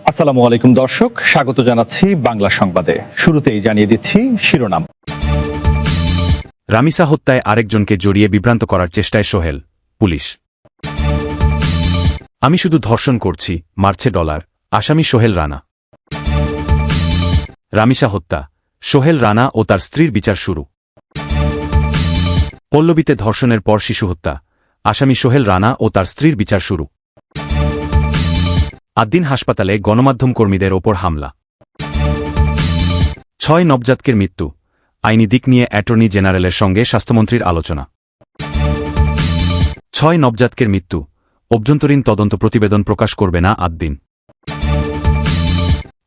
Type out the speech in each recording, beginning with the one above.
আসসালামু আলাইকুম দর্শক, স্বাগত জানাচ্ছি বাংলা সংবাদে। শুরুতেই জানিয়ে দিচ্ছি শিরোনাম। রামিসা হত্যায় আরেকজনকে জড়িয়ে বিভ্রান্ত করার চেষ্টায় সোহেল, পুলিশ। আমি শুধু ধর্ষণ করছি, মারছে ডলার, আসামি সোহেল রানা। রামিসা হত্যা, সোহেল রানা ও তার স্ত্রীর বিচার শুরু। পল্লবীতে ধর্ষণের পর শিশু হত্যা, আসামি সোহেল রানা ও তার স্ত্রীর বিচার শুরু। আদ্দিন হাসপাতালে গণমাধ্যম কর্মীদের ওপর হামলা। 6 নবজাতকের মৃত্যু, আইনি দিক নিয়ে অ্যাটর্নি জেনারেলের সঙ্গে স্বাস্থ্যমন্ত্রীর আলোচনা। 6 নবজাতকের মৃত্যু, অভ্যন্তরীণ তদন্ত প্রতিবেদন প্রকাশ করবে না আদ্দিন।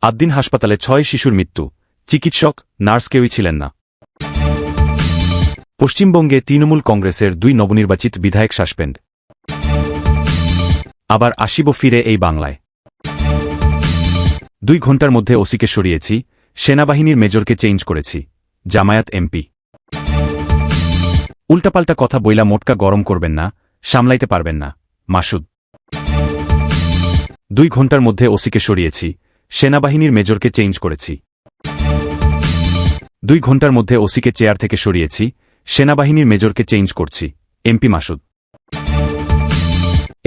আদ্দিন হাসপাতালে 6 শিশুর মৃত্যু, চিকিৎসক নার্স কেউই ছিলেন না। পশ্চিমবঙ্গে তৃণমূল কংগ্রেসের 2 নবনির্বাচিত বিধায়ক সাসপেন্ড। আবার আসিব ফিরে এই বাংলায়। 2 ঘণ্টার মধ্যে ওসিকে সরিয়েছি, সেনাবাহিনীর মেজরকে চেঞ্জ করেছি, জামায়াত এমপি। উল্টাপাল্টা কথা বইলা মোটকা গরম করবেন না, সামলাইতে পারবেন না, মাসুদ। 2 ঘণ্টার মধ্যে ওসিকে সরিয়েছি, সেনাবাহিনীর মেজরকে চেঞ্জ করেছি। 2 ঘণ্টার মধ্যে ওসিকে চেয়ার থেকে সরিয়েছি, সেনাবাহিনীর মেজরকে চেঞ্জ করছি, এমপি মাসুদ।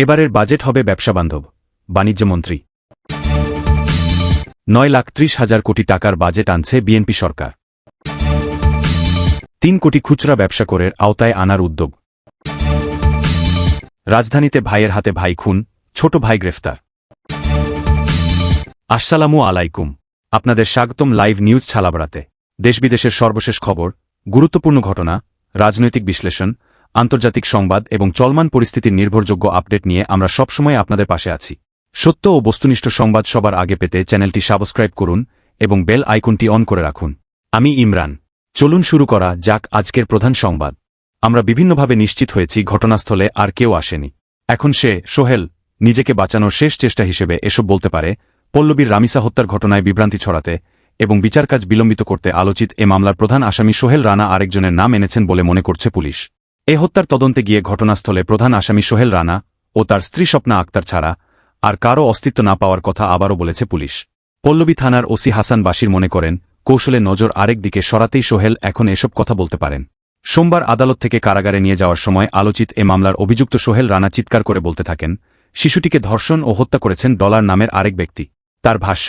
এবারের বাজেট হবে ব্যবসাবান্ধব, বাণিজ্যমন্ত্রী। 9,30,000 কোটি টাকার বাজেট আনছে বিএনপি সরকার। 3 কোটি খুচরা ব্যবসা করের আওতায় আনার উদ্যোগ। রাজধানীতে ভাইয়ের হাতে ভাই খুন, ছোট ভাই গ্রেফতার। আসসালামু আলাইকুম, আপনাদের স্বাগতম লাইভ নিউজ ছালাবড়াতে। দেশবিদেশের সর্বশেষ খবর, গুরুত্বপূর্ণ ঘটনা, রাজনৈতিক বিশ্লেষণ, আন্তর্জাতিক সংবাদ এবং চলমান পরিস্থিতির নির্ভরযোগ্য আপডেট নিয়ে আমরা সবসময় আপনাদের পাশে আছি। সত্য ও বস্তুনিষ্ঠ সংবাদ সবার আগে পেতে চ্যানেলটি সাবস্ক্রাইব করুন এবং বেল আইকনটি অন করে রাখুন। আমি ইমরান। চলুন শুরু করা যাক আজকের প্রধান সংবাদ। আমরা বিভিন্নভাবে নিশ্চিত হয়েছি ঘটনাস্থলে আর কেউ আসেনি। এখন সে, সোহেল, নিজেকে বাঁচানোর শেষ চেষ্টা হিসেবে এসব বলতে পারে। পল্লবীর রামিসা হত্যার ঘটনায় বিভ্রান্তি ছড়াতে এবং বিচার কাজ বিলম্বিত করতে আলোচিত এ মামলার প্রধান আসামি সোহেল রানা আরেকজনের নাম এনেছেন বলে মনে করছে পুলিশ। এ হত্যার তদন্তে গিয়ে ঘটনাস্থলে প্রধান আসামি সোহেল রানা ও তার স্ত্রী স্বপ্না আক্তার ছাড়া আর কারও অস্তিত্ব না পাওয়ার কথা আবারও বলেছে পুলিশ। পল্লবী থানার ওসি হাসান বাশির মনে করেন, কৌশলে নজর আরেক দিকে সরাতেই সোহেল এখন এসব কথা বলতে পারেন। সোমবার আদালত থেকে কারাগারে নিয়ে যাওয়ার সময় আলোচিত এ মামলার অভিযুক্ত সোহেল রানা চিৎকার করে বলতে থাকেন, শিশুটিকে ধর্ষণ ও হত্যা করেছেন ডলার নামের আরেক ব্যক্তি। তার ভাষ্য,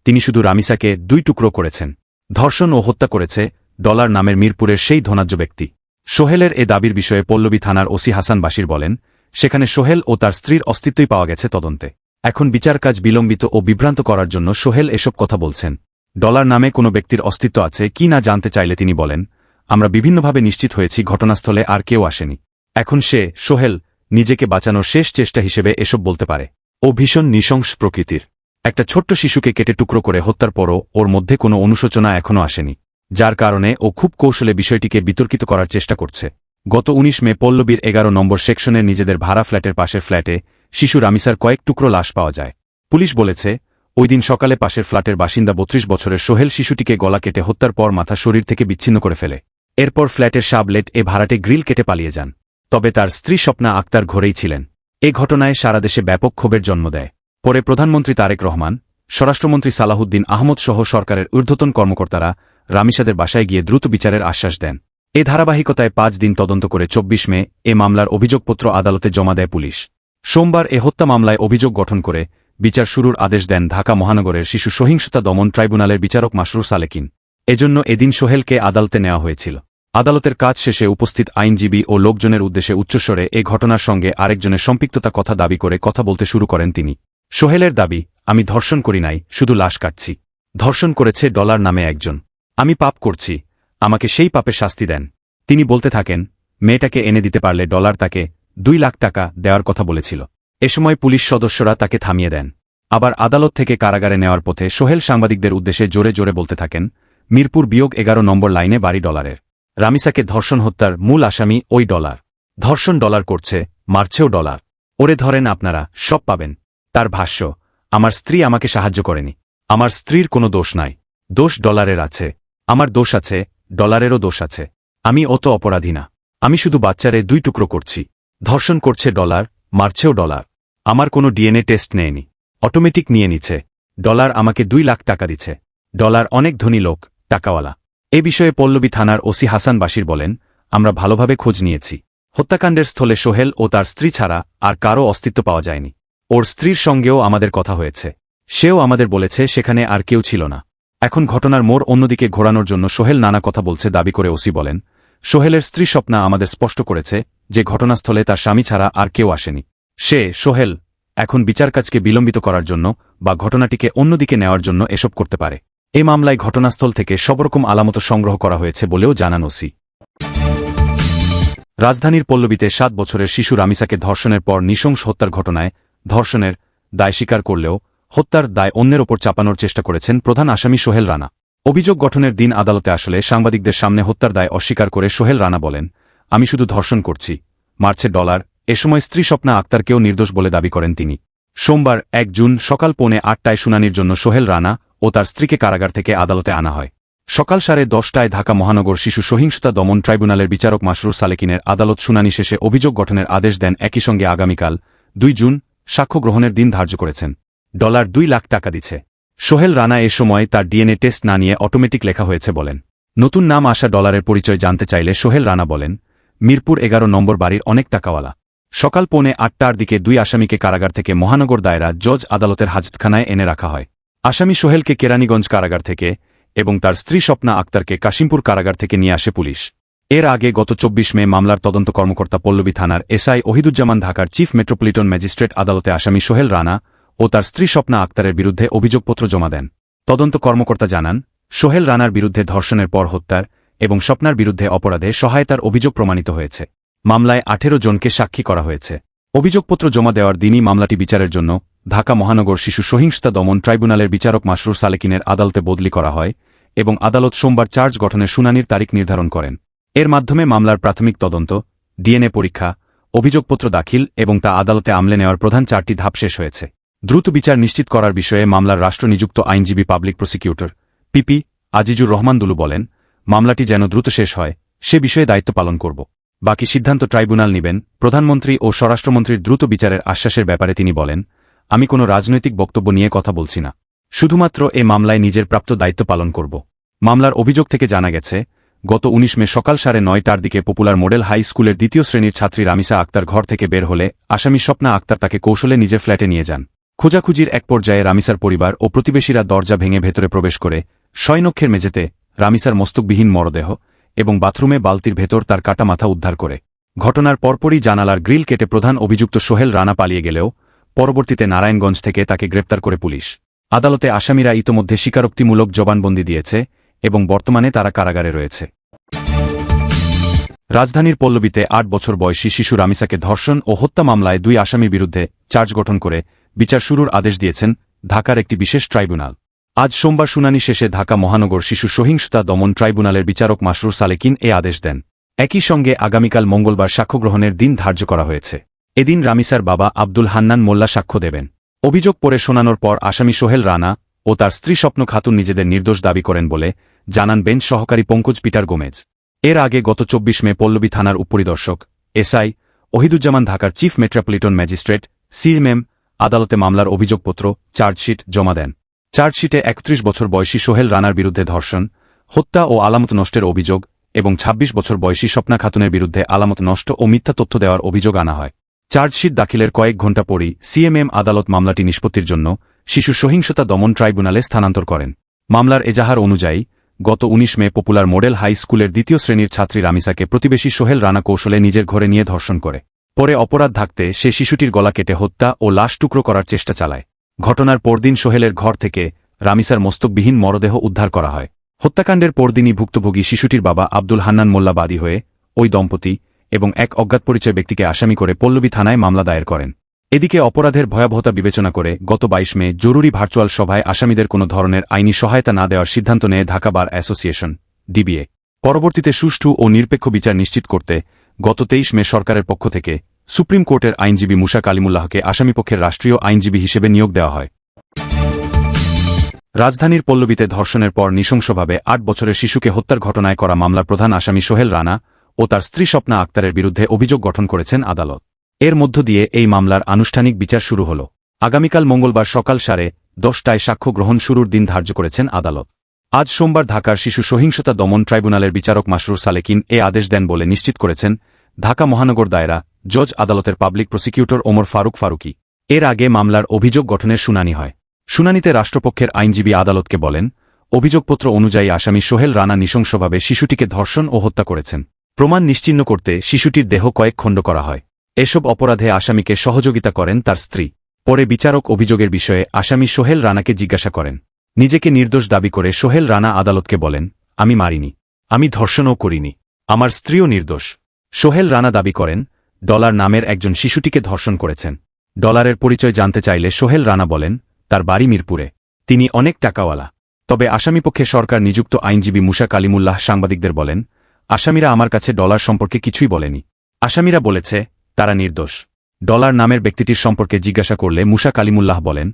তিনি শুধু রামিসাকে 2 টুকরো করেছেন। ধর্ষণ ও হত্যা করেছে ডলার নামের মিরপুরের সেই ধনাঢ্য ব্যক্তি। সোহেলের এ দাবির বিষয়ে পল্লবী থানার ওসি হাসান বাশির বলেন, সেখানে সোহেল ও তার স্ত্রীর অস্তিত্বই পাওয়া গেছে তদন্তে। এখন বিচার কাজ বিলম্বিত ও বিভ্রান্ত করার জন্য সোহেল এসব কথা বলছেন। ডলার নামে কোনো ব্যক্তির অস্তিত্ব আছে কি না জানতে চাইলে তিনি বলেন, আমরা বিভিন্নভাবে নিশ্চিত হয়েছি ঘটনাস্থলে আর কেউ আসেনি। এখন সে, সোহেল, নিজেকে বাঁচানোর শেষ চেষ্টা হিসেবে এসব বলতে পারে। ও ভীষণ নৃশংস প্রকৃতির। একটা ছোট্ট শিশুকে কেটে টুকরো করে হত্যার পরও ওর মধ্যে কোনো অনুশোচনা এখনও আসেনি, যার কারণে ও খুব কৌশলে বিষয়টিকে বিতর্কিত করার চেষ্টা করছে। গত 19 মে পল্লবীর 11 নম্বর সেকশনের নিজেদের ভাড়া ফ্ল্যাটের পাশের ফ্ল্যাটে শিশু রামিসার কয়েক টুকরো লাশ পাওয়া যায়। পুলিশ বলেছে, ওই দিন সকালে পাশের ফ্ল্যাটের বাসিন্দা 32 বছরের সোহেল শিশুটিকে গলা কেটে হত্যার পর মাথা শরীর থেকে বিচ্ছিন্ন করে ফেলে। এরপর ফ্ল্যাটের সাবলেট এ ভাড়াটে গ্রিল কেটে পালিয়ে যান। তবে তার স্ত্রী স্বপ্না আক্তার ঘরেই ছিলেন। এ ঘটনায় সারা দেশে ব্যাপক ক্ষোভের জন্ম দেয়। পরে প্রধানমন্ত্রী তারেক রহমান, স্বরাষ্ট্রমন্ত্রী সালাহুদ্দিন আহমদ সহ সরকারের ঊর্ধ্বতন কর্মকর্তারা রামিসাদের বাসায় গিয়ে দ্রুত বিচারের আশ্বাস দেন। এ ধারাবাহিকতায় 5 দিন তদন্ত করে 24 মে এ মামলার অভিযোগপত্র আদালতে জমা দেয় পুলিশ। সোমবার এ হত্যা মামলায় অভিযোগ গঠন করে বিচার শুরুর আদেশ দেন ঢাকা মহানগরের শিশু সহিংসতা দমন ট্রাইব্যুনালের বিচারক মাসরুর সালেকিন। এজন্য এদিন সোহেলকে আদালতে নেওয়া হয়েছিল। আদালতের কাজ শেষে উপস্থিত আইনজীবী ও লোকজনের উদ্দেশ্যে উচ্চস্বরে এ ঘটনার সঙ্গে আরেকজনের সম্পৃক্ততা কথা দাবি করে কথা বলতে শুরু করেন তিনি। সোহেলের দাবি, আমি ধর্ষণ করি নাই, শুধু লাশ কাটছি। ধর্ষণ করেছে ডলার নামে একজন। আমি পাপ করছি, আমাকে সেই পাপের শাস্তি দেন। তিনি বলতে থাকেন, মেয়েটাকে এনে দিতে পারলে ডলার তাকে 2 লাখ টাকা দেওয়ার কথা বলেছিল। এ সময় পুলিশ সদস্যরা তাকে থামিয়ে দেন। আবার আদালত থেকে কারাগারে নেওয়ার পথে সোহেল সাংবাদিকদের উদ্দেশ্যে জোরে জোরে বলতে থাকেন, মিরপুর -11 নম্বর লাইনে বাড়ি ডলারের। রামিসাকে ধর্ষণ হত্যার মূল আসামি ওই ডলার। ধর্ষণ ডলার করছে, মারছেও ডলার। ওরে ধরেন আপনারা, সব পাবেন। তার ভাষ্য, আমার স্ত্রী আমাকে সাহায্য করেনি। আমার স্ত্রীর কোনো দোষ নাই, দোষ ডলারের আছে। আমার দোষ আছে, ডলারেরও দোষ আছে। আমি অত অপরাধী না। আমি শুধু বাচ্চারে 2 টুকরো করছি। ধর্ষণ করছে ডলার, মারছেও ডলার। আমার কোনো ডিএনএ টেস্ট নেয়নি, অটোমেটিক নিয়ে নিচ্ছে। ডলার আমাকে 2 লাখ টাকা দিচ্ছে। ডলার অনেক ধনী লোক, টাকাওয়ালা। এ বিষয়ে পল্লবী থানার ওসি হাসান বাশির বলেন, আমরা ভালোভাবে খোঁজ নিয়েছি। হত্যাকাণ্ডের স্থলে সোহেল ও তার স্ত্রী ছাড়া আর কারও অস্তিত্ব পাওয়া যায়নি। ওর স্ত্রীর সঙ্গেও আমাদের কথা হয়েছে। সেও আমাদের বলেছে সেখানে আর কেউ ছিল না। এখন ঘটনার মোড় অন্যদিকে ঘোরানোর জন্য সোহেল নানা কথা বলছে দাবি করে ওসি বলেন, সোহেলের স্ত্রী স্বপ্না আমাদের স্পষ্ট করেছে যে ঘটনাস্থলে তার স্বামী ছাড়া আর কেউ আসেনি। সোহেল এখন বিচারকাজকে বিলম্বিত করার জন্য বা ঘটনাটিকে অন্যদিকে নেওয়ার জন্য এসব করতে পারে। এ মামলায় ঘটনাস্থল থেকে সবরকম আলামত সংগ্রহ করা হয়েছে বলেও জানান ওসি। রাজধানীর পল্লবীতে 7 বছরের শিশু রামিসাকে ধর্ষণের পর নৃশংস হত্যার ঘটনায় ধর্ষণের দায় স্বীকার করলেও হত্যার দায় অন্যের ওপর চাপানোর চেষ্টা করেছেন প্রধান আসামি সোহেল রানা। অভিযোগ গঠনের দিন আদালতে আসলে সাংবাদিকদের সামনে হত্যার দায় অস্বীকার করে সোহেল রানা বলেন, আমি শুধু ধর্ষণ করছি, মারছে ডলার। এ সময় স্ত্রী স্বপ্না আক্তারকেও নির্দোষ বলে দাবি করেন তিনি। সোমবার 1 জুন সকাল 7:45টায় শুনানির জন্য সোহেল রানা ও তার স্ত্রীকে কারাগার থেকে আদালতে আনা হয়। সকাল 10:30টায় ঢাকা মহানগর শিশু সহিংসতা দমন ট্রাইব্যুনালের বিচারক মাসরুর সালেকিনের আদালত শুনানি শেষে অভিযোগ গঠনের আদেশ দেন। একই সঙ্গে আগামীকাল 2 জুন সাক্ষ্য গ্রহণের দিন ধার্য করেছেন। ডলার 2 লাখ টাকা দিচ্ছে। সোহেল রানা এ সময় তার ডিএনএ টেস্ট না নিয়ে অটোমেটিক লেখা হয়েছে বলেন। নতুন নাম আসা ডলারের পরিচয় জানতে চাইলে সোহেল রানা বলেন, মিরপুর 11 নম্বর বাড়ির অনেক টাকাওয়ালা। সকাল 8:45টার দিকে 2 আসামিকে কারাগার থেকে মহানগর দায়রা জজ আদালতের হাজতখানায় এনে রাখা হয়। আসামি সোহেলকে কেরানীগঞ্জ কারাগার থেকে এবং তার স্ত্রী স্বপ্না আক্তারকে কাশিমপুর কারাগার থেকে নিয়ে আসে পুলিশ। এর আগে গত 24 মে মামলার তদন্ত কর্মকর্তা পল্লবী থানার এসআই ওহিদুজ্জামান ঢাকার চিফ মেট্রোপলিটন ম্যাজিস্ট্রেট আদালতে আসামি সোহেল রানা ও তার স্ত্রী স্বপ্না আক্তারের বিরুদ্ধে অভিযোগপত্র জমা দেন। তদন্ত কর্মকর্তা জানান, সোহেল রানার বিরুদ্ধে ধর্ষণের পর হত্যার এবং স্বপ্নার বিরুদ্ধে অপরাধে সহায়তার অভিযোগ প্রমাণিত হয়েছে। মামলায় 18 জনকে সাক্ষী করা হয়েছে। অভিযোগপত্র জমা দেওয়ার দিনই মামলাটি বিচারের জন্য ঢাকা মহানগর শিশু সহিংসতা দমন ট্রাইব্যুনালের বিচারক মাসরুর সালেকিনের আদালতে বদলি করা হয় এবং আদালত সোমবার চার্জ গঠনের শুনানির তারিখ নির্ধারণ করেন। এর মাধ্যমে মামলার প্রাথমিক তদন্ত, ডিএনএ পরীক্ষা, অভিযোগপত্র দাখিল এবং তা আদালতে আমলে নেওয়ার প্রধান 4টি ধাপ শেষ হয়েছে। দ্রুত বিচার নিশ্চিত করার বিষয়ে মামলার রাষ্ট্রনিযুক্ত আইনজীবী public prosecutor PP Azizur Rahman Dulu বলেন, মামলাটি যেন দ্রুত শেষ হয় সে বিষয়ে দায়িত্ব পালন করব। বাকি সিদ্ধান্ত ট্রাইব্যুনাল নেবেন। প্রধানমন্ত্রী ও স্বরাষ্ট্রমন্ত্রীর দ্রুত বিচারের আশ্বাসের ব্যাপারে তিনি বলেন, আমি কোনো রাজনৈতিক বক্তব্য নিয়ে কথা বলছি না, শুধুমাত্র এ মামলায় নিজের প্রাপ্ত দায়িত্ব পালন করব। মামলার অভিযোগ থেকে জানা গেছে, গত 19 মে সকাল 9:30টার দিকে পপুলার মডেল হাই স্কুলের 2য় শ্রেণীর ছাত্রী রামিসা আক্তার ঘর থেকে বের হলে আসামি স্বপ্না আক্তার তাকে কৌশলে নিজের ফ্ল্যাটে নিয়ে যান। খোঁজাখুঁজির এক পর্যায়ে রামিসার পরিবার ও প্রতিবেশীরা দরজা ভেঙে ভেতরে প্রবেশ করে শয়নক্ষের মেঝেতে রামিসার মস্তকবিহীন মরদেহ এবং বাথরুমে বালতির ভেতর তার কাটা মাথা উদ্ধার করে। ঘটনার পরপরই জানালার গ্রিল কেটে প্রধান অভিযুক্ত সোহেল রানা পালিয়ে গেলেও পরবর্তীতে নারায়ণগঞ্জ থেকে তাকে গ্রেপ্তার করে পুলিশ। আদালতে আসামিরা ইতোমধ্যে স্বীকারোক্তিমূলক জবানবন্দি দিয়েছে এবং বর্তমানে তারা কারাগারে রয়েছে। রাজধানীর পল্লবীতে 8 বছর বয়সী শিশু রামিসাকে ধর্ষণ ও হত্যা মামলায় 2 আসামির বিরুদ্ধে চার্জ গঠন করে বিচার শুরুর আদেশ দিয়েছেন ঢাকার একটি বিশেষ ট্রাইব্যুনাল। আজ সোমবার শুনানি শেষে ঢাকা মহানগর শিশু সহিংসতা দমন ট্রাইব্যুনালের বিচারক মাসরুর সালেকিন এ আদেশ দেন। একই সঙ্গে আগামীকাল মঙ্গলবার সাক্ষ্য গ্রহণের দিন ধার্য করা হয়েছে। এদিন রামিসার বাবা আব্দুল হান্নান মোল্লা সাক্ষ্য দেবেন। অভিযোগ পড়ে শোনানোর পর আসামি সোহেল রানা ও তার স্ত্রী স্বপ্ন খাতুন নিজেদের নির্দোষ দাবি করেন বলে জানান বেঞ্চ সহকারী পঙ্কজ পিটার গোমেজ। এর আগে গত 24 মে পল্লবী থানার উপপরিদর্শক এসআই ওহিদুজ্জামান ঢাকার চিফ মেট্রোপলিটন ম্যাজিস্ট্রেট সিএমএম আদালতে মামলার অভিযোগপত্র চার্জশিট জমা দেন। চার্জশিটে 31 বছর বয়সী সোহেল রানার বিরুদ্ধে ধর্ষণ, হত্যা ও আলামত নষ্টের অভিযোগ এবং 26 বছর বয়সী স্বপ্না খাতুনের বিরুদ্ধে আলামত নষ্ট ও মিথ্যা তথ্য দেওয়ার অভিযোগ আনা হয়। চার্জশিট দাখিলের কয়েক ঘণ্টা পরই সিএমএম আদালত মামলাটি নিষ্পত্তির জন্য শিশু সহিংসতা দমন ট্রাইব্যুনালে স্থানান্তর করেন। মামলার এজাহার অনুযায়ী গত 19 মে পপুলার মডেল হাই স্কুলের 2য় শ্রেণীর ছাত্রী রামিসাকে প্রতিবেশী সোহেল রানা কৌশলে নিজের ঘরে নিয়ে ধর্ষণ করে। পরে অপরাধ ঢাকতে সে শিশুটির গলা কেটে হত্যা ও লাশ টুকরো করার চেষ্টা চালায়। ঘটনার পরদিন সোহেলের ঘর থেকে রামিসার মস্তকবিহীন মরদেহ উদ্ধার করা হয়। হত্যাকাণ্ডের পরদিনই ভুক্তভোগী শিশুটির বাবা আব্দুল হান্নান মোল্লা বাদী হয়ে ওই দম্পতি এবং এক অজ্ঞাতপরিচয় ব্যক্তিকে আসামি করে পল্লবী থানায় মামলা দায়ের করেন। এদিকে অপরাধের ভয়াবহতা বিবেচনা করে গত 22 মে জরুরি ভার্চুয়াল সভায় আসামিদের কোনো ধরনের আইনি সহায়তা না দেওয়ার সিদ্ধান্ত নেয় ঢাকা বার অ্যাসোসিয়েশন ডিবিএ। পরবর্তীতে সুষ্ঠু ও নিরপেক্ষ বিচার নিশ্চিত করতে গত 23 মে সরকারের পক্ষ থেকে সুপ্রিম কোর্টের আইনজীবী মুসা কালিমুল্লাহকে আসামিপক্ষের রাষ্ট্রীয় আইনজীবী হিসেবে নিয়োগ দেওয়া হয়। রাজধানীর পল্লবীতে ধর্ষণের পর নৃশংসভাবে 8 বছরের শিশুকে হত্যার ঘটনায় করা মামলার প্রধান আসামি সোহেল রানা ও তার স্ত্রী স্বপ্না আক্তারের বিরুদ্ধে অভিযোগ গঠন করেছেন আদালত। এর মধ্য দিয়ে এই মামলার আনুষ্ঠানিক বিচার শুরু হল। আগামীকাল মঙ্গলবার সকাল 10টায় সাক্ষ্য গ্রহণ শুরুর দিন ধার্য করেছেন আদালত। আজ সোমবার ঢাকার শিশু সহিংসতা দমন ট্রাইব্যুনালের বিচারক মাসরুর সালেকিন এ আদেশ দেন বলে নিশ্চিত করেছেন ঢাকা মহানগর দায়রা জজ আদালতের পাবলিক প্রসিকিউটর ওমর ফারুকি। এর আগে মামলার অভিযোগ গঠনের শুনানি হয়। শুনানিতে রাষ্ট্রপক্ষের আইনজীবী আদালতকে বলেন, অভিযোগপত্র অনুযায়ী আসামি সোহেল রানা নৃশংসভাবে শিশুটিকে ধর্ষণ ও হত্যা করেছেন। প্রমাণ নিশ্চিহ্ন করতে শিশুটির দেহ কয়েক খণ্ড করা হয়। এসব অপরাধে আসামিকে সহযোগিতা করেন তার স্ত্রী। পরে বিচারক অভিযোগের বিষয়ে আসামি সোহেল রানাকে জিজ্ঞাসা করেন। নিজেকে নির্দোষ দাবি করে সোহেল রানা আদালতকে বলেন, আমি মারিনি, আমি ধর্ষণও করিনি, আমার স্ত্রীও নির্দোষ। সোহেল রানা দাবি করেন, ডলার নামের একজন শিশুটিকে ধর্ষণ করেছেন। ডলারের পরিচয় জানতে চাইলে সোহেল রানা বলেন, তার বাড়ি মিরপুরে, তিনি অনেক টাকাওয়ালা। তবে আসামিপক্ষে সরকার নিযুক্ত আইনজীবী মুসা কালিমুল্লাহ সাংবাদিকদের বলেন, আসামিরা আমার কাছে ডলার সম্পর্কে কিছুই বলেনি। আসামিরা বলেছে তারা নির্দোষ। ডলার নামের ব্যক্তিটির সম্পর্কে জিজ্ঞাসা করলে মুসা কালিমুল্লাহ বলেন,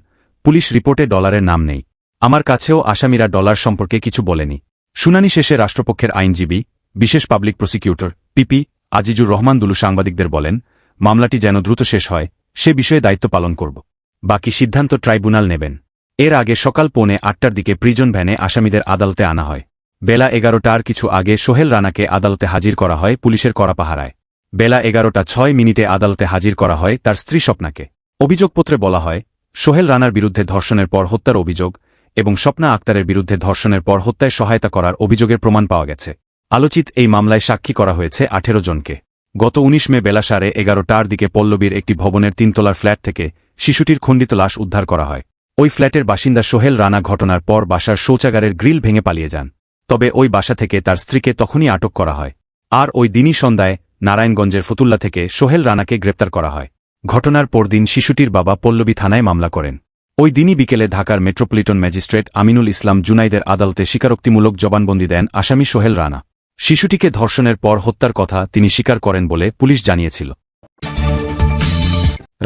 পুলিশ রিপোর্টে ডলারের নাম নেই, আমার কাছেও আসামিরা ডলার সম্পর্কে কিছু বলেনি। শুনানি শেষে রাষ্ট্রপক্ষের আইনজীবী বিশেষ public prosecutor PP Azizur Rahman Dulu সাংবাদিকদের বলেন, মামলাটি যেন দ্রুত শেষ হয় সে বিষয়ে দায়িত্ব পালন করব। বাকি সিদ্ধান্ত ট্রাইব্যুনাল নেবেন। এর আগে সকাল 8:45টার দিকে প্রিজন ভ্যানে আসামিদের আদালতে আনা হয়। বেলা 11টার কিছু আগে সোহেল রানাকে আদালতে হাজির করা হয় পুলিশের কড়া পাহারায়। বেলা 11:06 আদালতে হাজির করা হয় তার স্ত্রী স্বপ্নাকে। অভিযোগপত্রে বলা হয়, সোহেল রানার বিরুদ্ধে ধর্ষণের পর হত্যার অভিযোগ এবং স্বপ্না আক্তারের বিরুদ্ধে ধর্ষণের পর হত্যায় সহায়তা করার অভিযোগের প্রমাণ পাওয়া গেছে। আলোচিত এই মামলায় সাক্ষী করা হয়েছে 18 জনকে। গত 19 মে বেলা 11:30টার দিকে পল্লবীর একটি ভবনের 3 তলার ফ্ল্যাট থেকে শিশুটির খণ্ডিত লাশ উদ্ধার করা হয়। ওই ফ্ল্যাটের বাসিন্দা সোহেল রানা ঘটনার পর বাসার শৌচাগারের গ্রিল ভেঙে পালিয়ে যান। তবে ওই বাসা থেকে তার স্ত্রীকে তখনই আটক করা হয়। আর ওই দিনই সন্ধ্যায় নারায়ণগঞ্জের ফতুল্লা থেকে সোহেল রানাকে গ্রেপ্তার করা হয়। ঘটনার পরদিন শিশুটির বাবা পল্লবী থানায় মামলা করেন। ওই দিনই বিকেলে ঢাকার মেট্রোপলিটন ম্যাজিস্ট্রেট আমিনুল ইসলাম জুনাইদের আদালতে স্বীকারোক্তিমূলক জবানবন্দি দেন আসামি সোহেল রানা। শিশুটিকে ধর্ষণের পর হত্যার কথা তিনি স্বীকার করেন বলে পুলিশ জানিয়েছিল।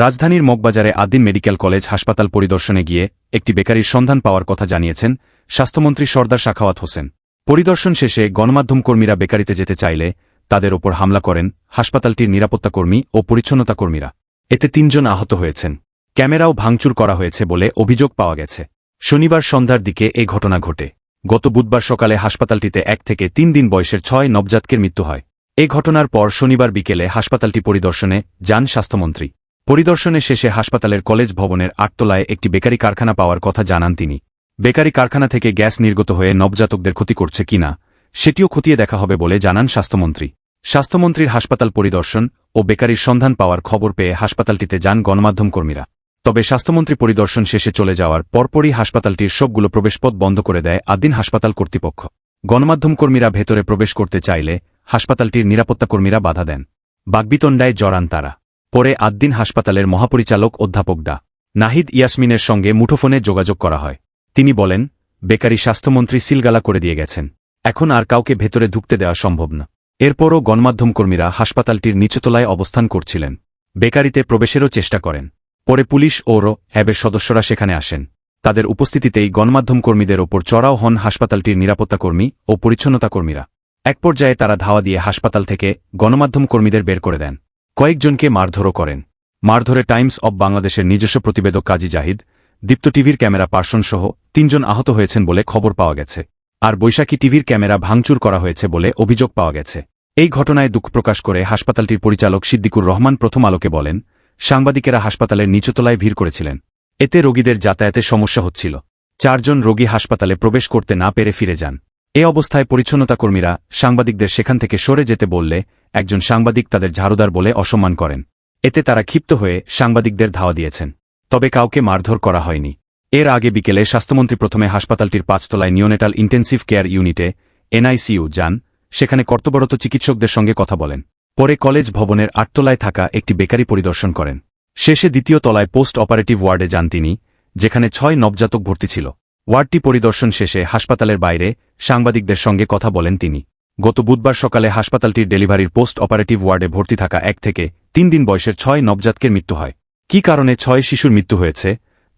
রাজধানীর মগবাজারে আদ্দিন মেডিকেল কলেজ হাসপাতাল পরিদর্শনে গিয়ে একটি বেকারির সন্ধান পাওয়ার কথা জানিয়েছেন স্বাস্থ্যমন্ত্রী সরদার সাখাওয়াত হোসেন। পরিদর্শন শেষে গণমাধ্যম কর্মীরা বেকারিতে যেতে চাইলে তাদের ওপর হামলা করেন হাসপাতালটির নিরাপত্তা কর্মী ও পরিচ্ছন্নতা কর্মীরা। এতে 3 জন আহত হয়েছেন। ক্যামেরাও ভাঙচুর করা হয়েছে বলে অভিযোগ পাওয়া গেছে। শনিবার সন্ধ্যার দিকে এ ঘটনা ঘটে। গত বুধবার সকালে হাসপাতালটিতে 1 থেকে 3 দিন বয়সের 6 নবজাতকের মৃত্যু হয়। এ ঘটনার পর শনিবার বিকেলে হাসপাতালটি পরিদর্শনে যান স্বাস্থ্যমন্ত্রী। পরিদর্শনে শেষে হাসপাতালের কলেজ ভবনের 8 তলায় একটি বেকারি কারখানা পাওয়ার কথা জানান তিনি। বেকারি কারখানা থেকে গ্যাস নির্গত হয়ে নবজাতকদের ক্ষতি করছে কিনা সেটিও খতিয়ে দেখা হবে বলে জানান স্বাস্থ্যমন্ত্রী। স্বাস্থ্যমন্ত্রীর হাসপাতাল পরিদর্শন ও বেকারির সন্ধান পাওয়ার খবর পেয়ে হাসপাতালটিতে যান গণমাধ্যম কর্মীরা। তবে স্বাস্থ্যমন্ত্রী পরিদর্শন শেষে চলে যাওয়ার পরপরই হাসপাতালটির সবগুলো প্রবেশপথ বন্ধ করে দেয় আদ্দিন হাসপাতাল কর্তৃপক্ষ। গণমাধ্যম কর্মীরা ভেতরে প্রবেশ করতে চাইলে হাসপাতালটির নিরাপত্তা কর্মীরা বাধা দেন। বাগ্বিতণ্ডায় জড়ান তারা। পরে আদ্দিন হাসপাতালের মহাপরিচালক অধ্যাপক ডা. নাহিদ ইয়াসমিনের সঙ্গে মুঠোফোনে যোগাযোগ করা হয়। তিনি বলেন, বেকারি স্বাস্থ্যমন্ত্রী সিলগালা করে দিয়ে গেছেন, এখন আর কাউকে ভেতরে ঢুকতে দেওয়া সম্ভব না। এরপরও গণমাধ্যম কর্মীরা হাসপাতালটির নিচতলায় অবস্থান করছিলেন। বেকারিতে প্রবেশেরও চেষ্টা করেন। পরে পুলিশ ও র্যাবের সদস্যরা সেখানে আসেন। তাদের উপস্থিতিতেই গণমাধ্যম কর্মীদের ওপর চড়াও হন হাসপাতালটির নিরাপত্তা কর্মী ও পরিচ্ছন্নতা কর্মীরা। এক পর্যায়ে তারা ধাওয়া দিয়ে হাসপাতাল থেকে গণমাধ্যম কর্মীদের বের করে দেন। কয়েকজনকে মারধরও করেন। মারধরে টাইমস অব বাংলাদেশের নিজস্ব প্রতিবেদক কাজী জাহিদ, দীপ্ত টিভির ক্যামেরা পার্সনসহ 3 জন আহত হয়েছেন বলে খবর পাওয়া গেছে। আর বৈশাখী টিভির ক্যামেরা ভাঙচুর করা হয়েছে বলে অভিযোগ পাওয়া গেছে। এই ঘটনায় দুঃখ প্রকাশ করে হাসপাতালটির পরিচালক সিদ্দিকুর রহমান প্রথম আলোকে বলেন, সাংবাদিকেরা হাসপাতালের নিচতলায় ভিড় করেছিলেন। এতে রোগীদের যাতায়াতে সমস্যা হচ্ছিল। 4 জন রোগী হাসপাতালে প্রবেশ করতে না পেরে ফিরে যান। এ অবস্থায় পরিচ্ছন্নতা কর্মীরা সাংবাদিকদের সেখান থেকে সরে যেতে বললে একজন সাংবাদিক তাদের ঝাড়ুদার বলে অসম্মান করেন। এতে তারা ক্ষিপ্ত হয়ে সাংবাদিকদের ধাওয়া দিয়েছেন। তবে কাউকে মারধর করা হয়নি। এর আগে বিকেলে স্বাস্থ্যমন্ত্রী প্রথমে হাসপাতালটির 5 তলায় নিওনেটাল ইন্টেন্সিভ কেয়ার ইউনিটে এনআইসিইউ যান। সেখানে কর্তব্যরত চিকিৎসকদের সঙ্গে কথা বলেন। পরে কলেজ ভবনের 8 তলায় থাকা একটি বেকারি পরিদর্শন করেন। শেষে 2য় তলায় পোস্ট অপারেটিভ ওয়ার্ডে যান তিনি, যেখানে 6 নবজাতক ভর্তি ছিল। ওয়ার্ডটি পরিদর্শন শেষে হাসপাতালের বাইরে সাংবাদিকদের সঙ্গে কথা বলেন তিনি। গত বুধবার সকালে হাসপাতালটির ডেলিভারির পোস্ট অপারেটিভ ওয়ার্ডে ভর্তি থাকা 1 থেকে 3 দিন বয়সের 6 নবজাতকের মৃত্যু হয়। কী কারণে 6 শিশুর মৃত্যু হয়েছে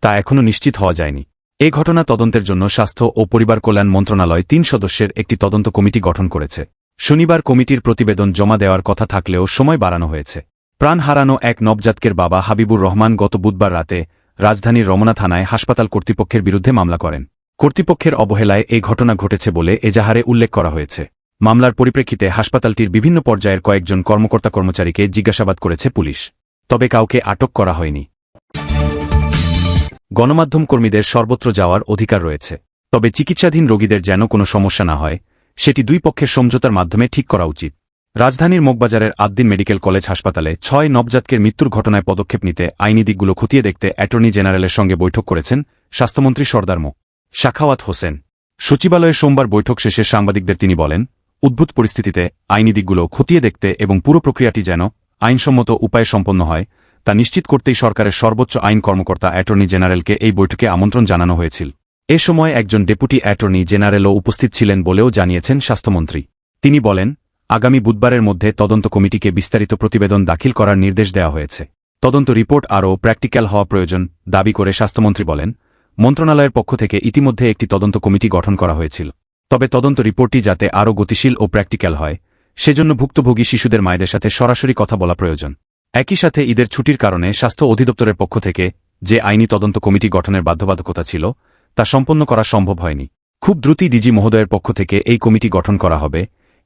তা এখনও নিশ্চিত হওয়া যায়নি। এ ঘটনা তদন্তের জন্য স্বাস্থ্য ও পরিবার কল্যাণ মন্ত্রণালয় 3 সদস্যের একটি তদন্ত কমিটি গঠন করেছে। শনিবার কমিটির প্রতিবেদন জমা দেওয়ার কথা থাকলেও সময় বাড়ানো হয়েছে। প্রাণ হারানো এক নবজাতকের বাবা হাবিবুর রহমান গত বুধবার রাতে রাজধানীর রমনা থানায় হাসপাতাল কর্তৃপক্ষের বিরুদ্ধে মামলা করেন। কর্তৃপক্ষের অবহেলায় এই ঘটনা ঘটেছে বলে এজাহারে উল্লেখ করা হয়েছে। মামলার পরিপ্রেক্ষিতে হাসপাতালটির বিভিন্ন পর্যায়ের কয়েকজন কর্মকর্তা-কর্মচারীকে জিজ্ঞাসাবাদ করেছে পুলিশ। তবে কাউকে আটক করা হয়নি। গণমাধ্যম কর্মীদের সর্বত্র যাওয়ার অধিকার রয়েছে, তবে চিকিৎসাধীন রোগীদের যেন কোনো সমস্যা না হয় সেটি দুই পক্ষের সমঝোতার মাধ্যমে ঠিক করা উচিত। রাজধানীর মগবাজারের আদ্দিন মেডিকেল কলেজ হাসপাতালে ৬ নবজাতকের মৃত্যুর ঘটনায় পদক্ষেপ নিতে আইনি দিকগুলো খতিয়ে দেখতে অ্যাটর্নি জেনারেলের সঙ্গে বৈঠক করেছেন স্বাস্থ্যমন্ত্রী সরদার মো. সাখাওয়াত হোসেন। সচিবালয়ে সোমবার বৈঠক শেষে সাংবাদিকদের তিনি বলেন, উদ্ভূত পরিস্থিতিতে আইনি দিকগুলো খতিয়ে দেখতে এবং পুরো প্রক্রিয়াটি যেন আইনসম্মত উপায়ে সম্পন্ন হয় তা নিশ্চিত করতেই সরকারের সর্বোচ্চ আইন কর্মকর্তা অ্যাটর্নি জেনারেলকে এই বৈঠকে আমন্ত্রণ জানানো হয়েছিল। এ সময় একজন ডেপুটি অ্যাটর্নি জেনারেলও উপস্থিত ছিলেন বলেও জানিয়েছেন স্বাস্থ্যমন্ত্রী। তিনি বলেন, আগামী বুধবারের মধ্যে তদন্ত কমিটিকে বিস্তারিত প্রতিবেদন দাখিল করার নির্দেশ দেওয়া হয়েছে। তদন্ত রিপোর্ট আরও প্র্যাকটিক্যাল হওয়া প্রয়োজন দাবি করে স্বাস্থ্যমন্ত্রী বলেন, মন্ত্রণালয়ের পক্ষ থেকে ইতিমধ্যে একটি তদন্ত কমিটি গঠন করা হয়েছিল। তবে তদন্ত রিপোর্টটি যাতে আরও গতিশীল ও প্র্যাকটিক্যাল হয় সেজন্য ভুক্তভোগী শিশুদের মায়েদের সাথে সরাসরি কথা বলা প্রয়োজন। একই সাথে ঈদের ছুটির কারণে স্বাস্থ্য অধিদপ্তরের পক্ষ থেকে যে আইনি তদন্ত কমিটি গঠনের বাধ্যবাধকতা ছিল তা সম্পন্ন করা সম্ভব হয়নি। খুব দ্রুতই ডিজি মহোদয়ের পক্ষ থেকে এই কমিটি গঠন করা হবে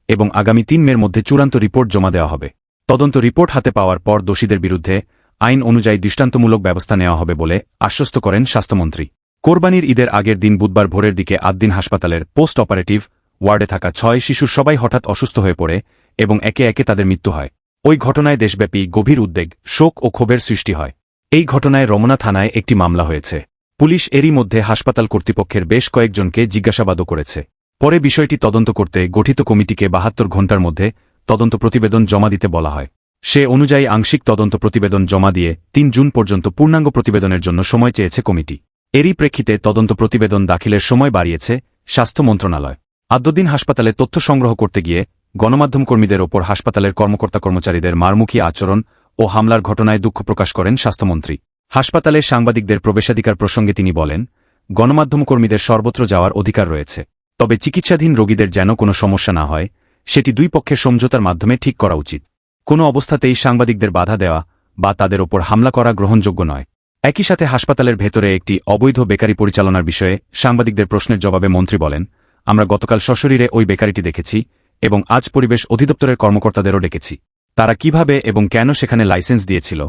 এবং আগামী ৩ মের মধ্যে চূড়ান্ত রিপোর্ট জমা দেওয়া হবে। তদন্ত রিপোর্ট হাতে পাওয়ার পর দোষীদের বিরুদ্ধে আইন অনুযায়ী দৃষ্টান্তমূলক ব্যবস্থা নেওয়া হবে বলে আশ্বস্ত করেন স্বাস্থ্যমন্ত্রী। কোরবানির ঈদের আগের দিন বুধবার ভোরের দিকে আদ্দিন হাসপাতালের পোস্ট অপারেটিভ ওয়ার্ডে থাকা ৬ শিশুর সবাই হঠাৎ অসুস্থ হয়ে পড়ে এবং একে একে তাদের মৃত্যু হয়। ওই ঘটনায় দেশব্যাপী গভীর উদ্বেগ, শোক ও ক্ষোভের সৃষ্টি হয়। এই ঘটনায় রমনা থানায় একটি মামলা হয়েছে। পুলিশ এরই মধ্যে হাসপাতাল কর্তৃপক্ষের বেশ কয়েকজনকে জিজ্ঞাসাবাদও করেছে। পরে বিষয়টি তদন্ত করতে গঠিত কমিটিকে ৭২ ঘণ্টার মধ্যে তদন্ত প্রতিবেদন জমা দিতে বলা হয়। সে অনুযায়ী আংশিক তদন্ত প্রতিবেদন জমা দিয়ে ৩ জুন পর্যন্ত পূর্ণাঙ্গ প্রতিবেদনের জন্য সময় চেয়েছে কমিটি। এরই প্রেক্ষিতে তদন্ত প্রতিবেদন দাখিলের সময় বাড়িয়েছে স্বাস্থ্য মন্ত্রণালয়। আদ্দিন হাসপাতালে তথ্য সংগ্রহ করতে গিয়ে গণমাধ্যম কর্মীদের ওপর হাসপাতালের কর্মকর্তা-কর্মচারীদের মারমুখী আচরণ ও হামলার ঘটনায় দুঃখ প্রকাশ করেন স্বাস্থ্যমন্ত্রী। হাসপাতালে সাংবাদিকদের প্রবেশাধিকার প্রসঙ্গে তিনি বলেন, গণমাধ্যম কর্মীদের সর্বত্র যাওয়ার অধিকার রয়েছে, তবে চিকিৎসাধীন রোগীদের যেন কোনো সমস্যা না হয় সেটি দুই পক্ষের সমঝোতার মাধ্যমে ঠিক করা উচিত। কোনো অবস্থাতেই সাংবাদিকদের বাধা দেওয়া বা তাদের ওপর হামলা করা গ্রহণযোগ্য নয়। একই সাথে হাসপাতালের ভেতরে একটি অবৈধ বেকারি পরিচালনার বিষয়ে সাংবাদিকদের প্রশ্নের জবাবে মন্ত্রী বলেন, আমরা গতকাল সশরীরে ওই বেকারিটি দেখেছি এবং আজ পরিবেশ অধিদপ্তরের কর্মকর্তাদেরও ডেকেছি। তারা কিভাবে এবং কেন সেখানে লাইসেন্স দিয়েছিল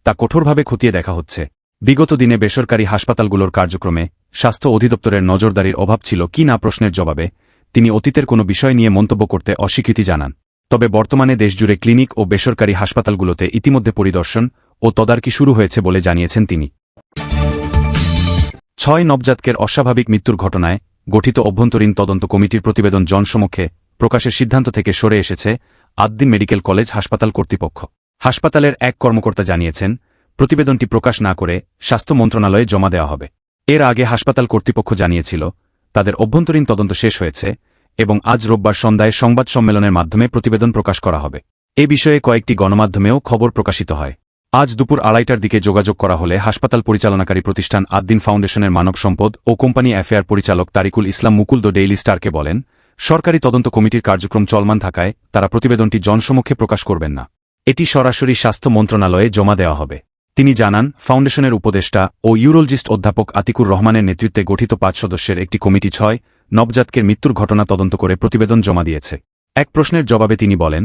তা কঠোরভাবে খতিয়ে দেখা হচ্ছে। বিগত দিনে বেসরকারি হাসপাতালগুলোর কার্যক্রমে স্বাস্থ্য অধিদপ্তরের নজরদারির অভাব ছিল কি না প্রশ্নের জবাবে তিনি অতীতের কোনো বিষয় নিয়ে মন্তব্য করতে অস্বীকৃতি জানান। তবে বর্তমানে দেশজুড়ে ক্লিনিক ও বেসরকারি হাসপাতালগুলোতে ইতিমধ্যে পরিদর্শন ও তদারকি শুরু হয়েছে বলে জানিয়েছেন তিনি। ৬ নবজাতকের অস্বাভাবিক মৃত্যুর ঘটনায় গঠিত অভ্যন্তরীণ তদন্ত কমিটির প্রতিবেদন জনসমক্ষে প্রকাশের সিদ্ধান্ত থেকে সরে এসেছে আদ্দিন মেডিকেল কলেজ হাসপাতাল কর্তৃপক্ষ। হাসপাতালের এক কর্মকর্তা জানিয়েছেন, প্রতিবেদনটি প্রকাশ না করে স্বাস্থ্য মন্ত্রণালয়ে জমা দেওয়া হবে। এর আগে হাসপাতাল কর্তৃপক্ষ জানিয়েছিল তাদের অভ্যন্তরীণ তদন্ত শেষ হয়েছে এবং আজ রোববার সন্ধ্যায় সংবাদ সম্মেলনের মাধ্যমে প্রতিবেদন প্রকাশ করা হবে। এ বিষয়ে কয়েকটি গণমাধ্যমেও খবর প্রকাশিত হয়। আজ দুপুর ২:৩০টার দিকে যোগাযোগ করা হলে হাসপাতাল পরিচালনাকারী প্রতিষ্ঠান আদ্দিন ফাউন্ডেশনের মানব সম্পদ ও কোম্পানি অ্যাফেয়ার পরিচালক তারিকুল ইসলাম মুকুল দ্য ডেইলি স্টারকে বলেন, সরকারি তদন্ত কমিটির কার্যক্রম চলমান থাকায় তারা প্রতিবেদনটি জনসমক্ষে প্রকাশ করবেন না। এটি সরাসরি স্বাস্থ্য মন্ত্রণালয়ে জমা দেওয়া হবে। তিনি জানান, ফাউন্ডেশনের উপদেষ্টা ও ইউরোলজিস্ট অধ্যাপক আতিকুর রহমানের নেতৃত্বে গঠিত ৫ সদস্যের একটি কমিটি ৬ নবজাতকের মৃত্যুর ঘটনা তদন্ত করে প্রতিবেদন জমা দিয়েছে। এক প্রশ্নের জবাবে তিনি বলেন,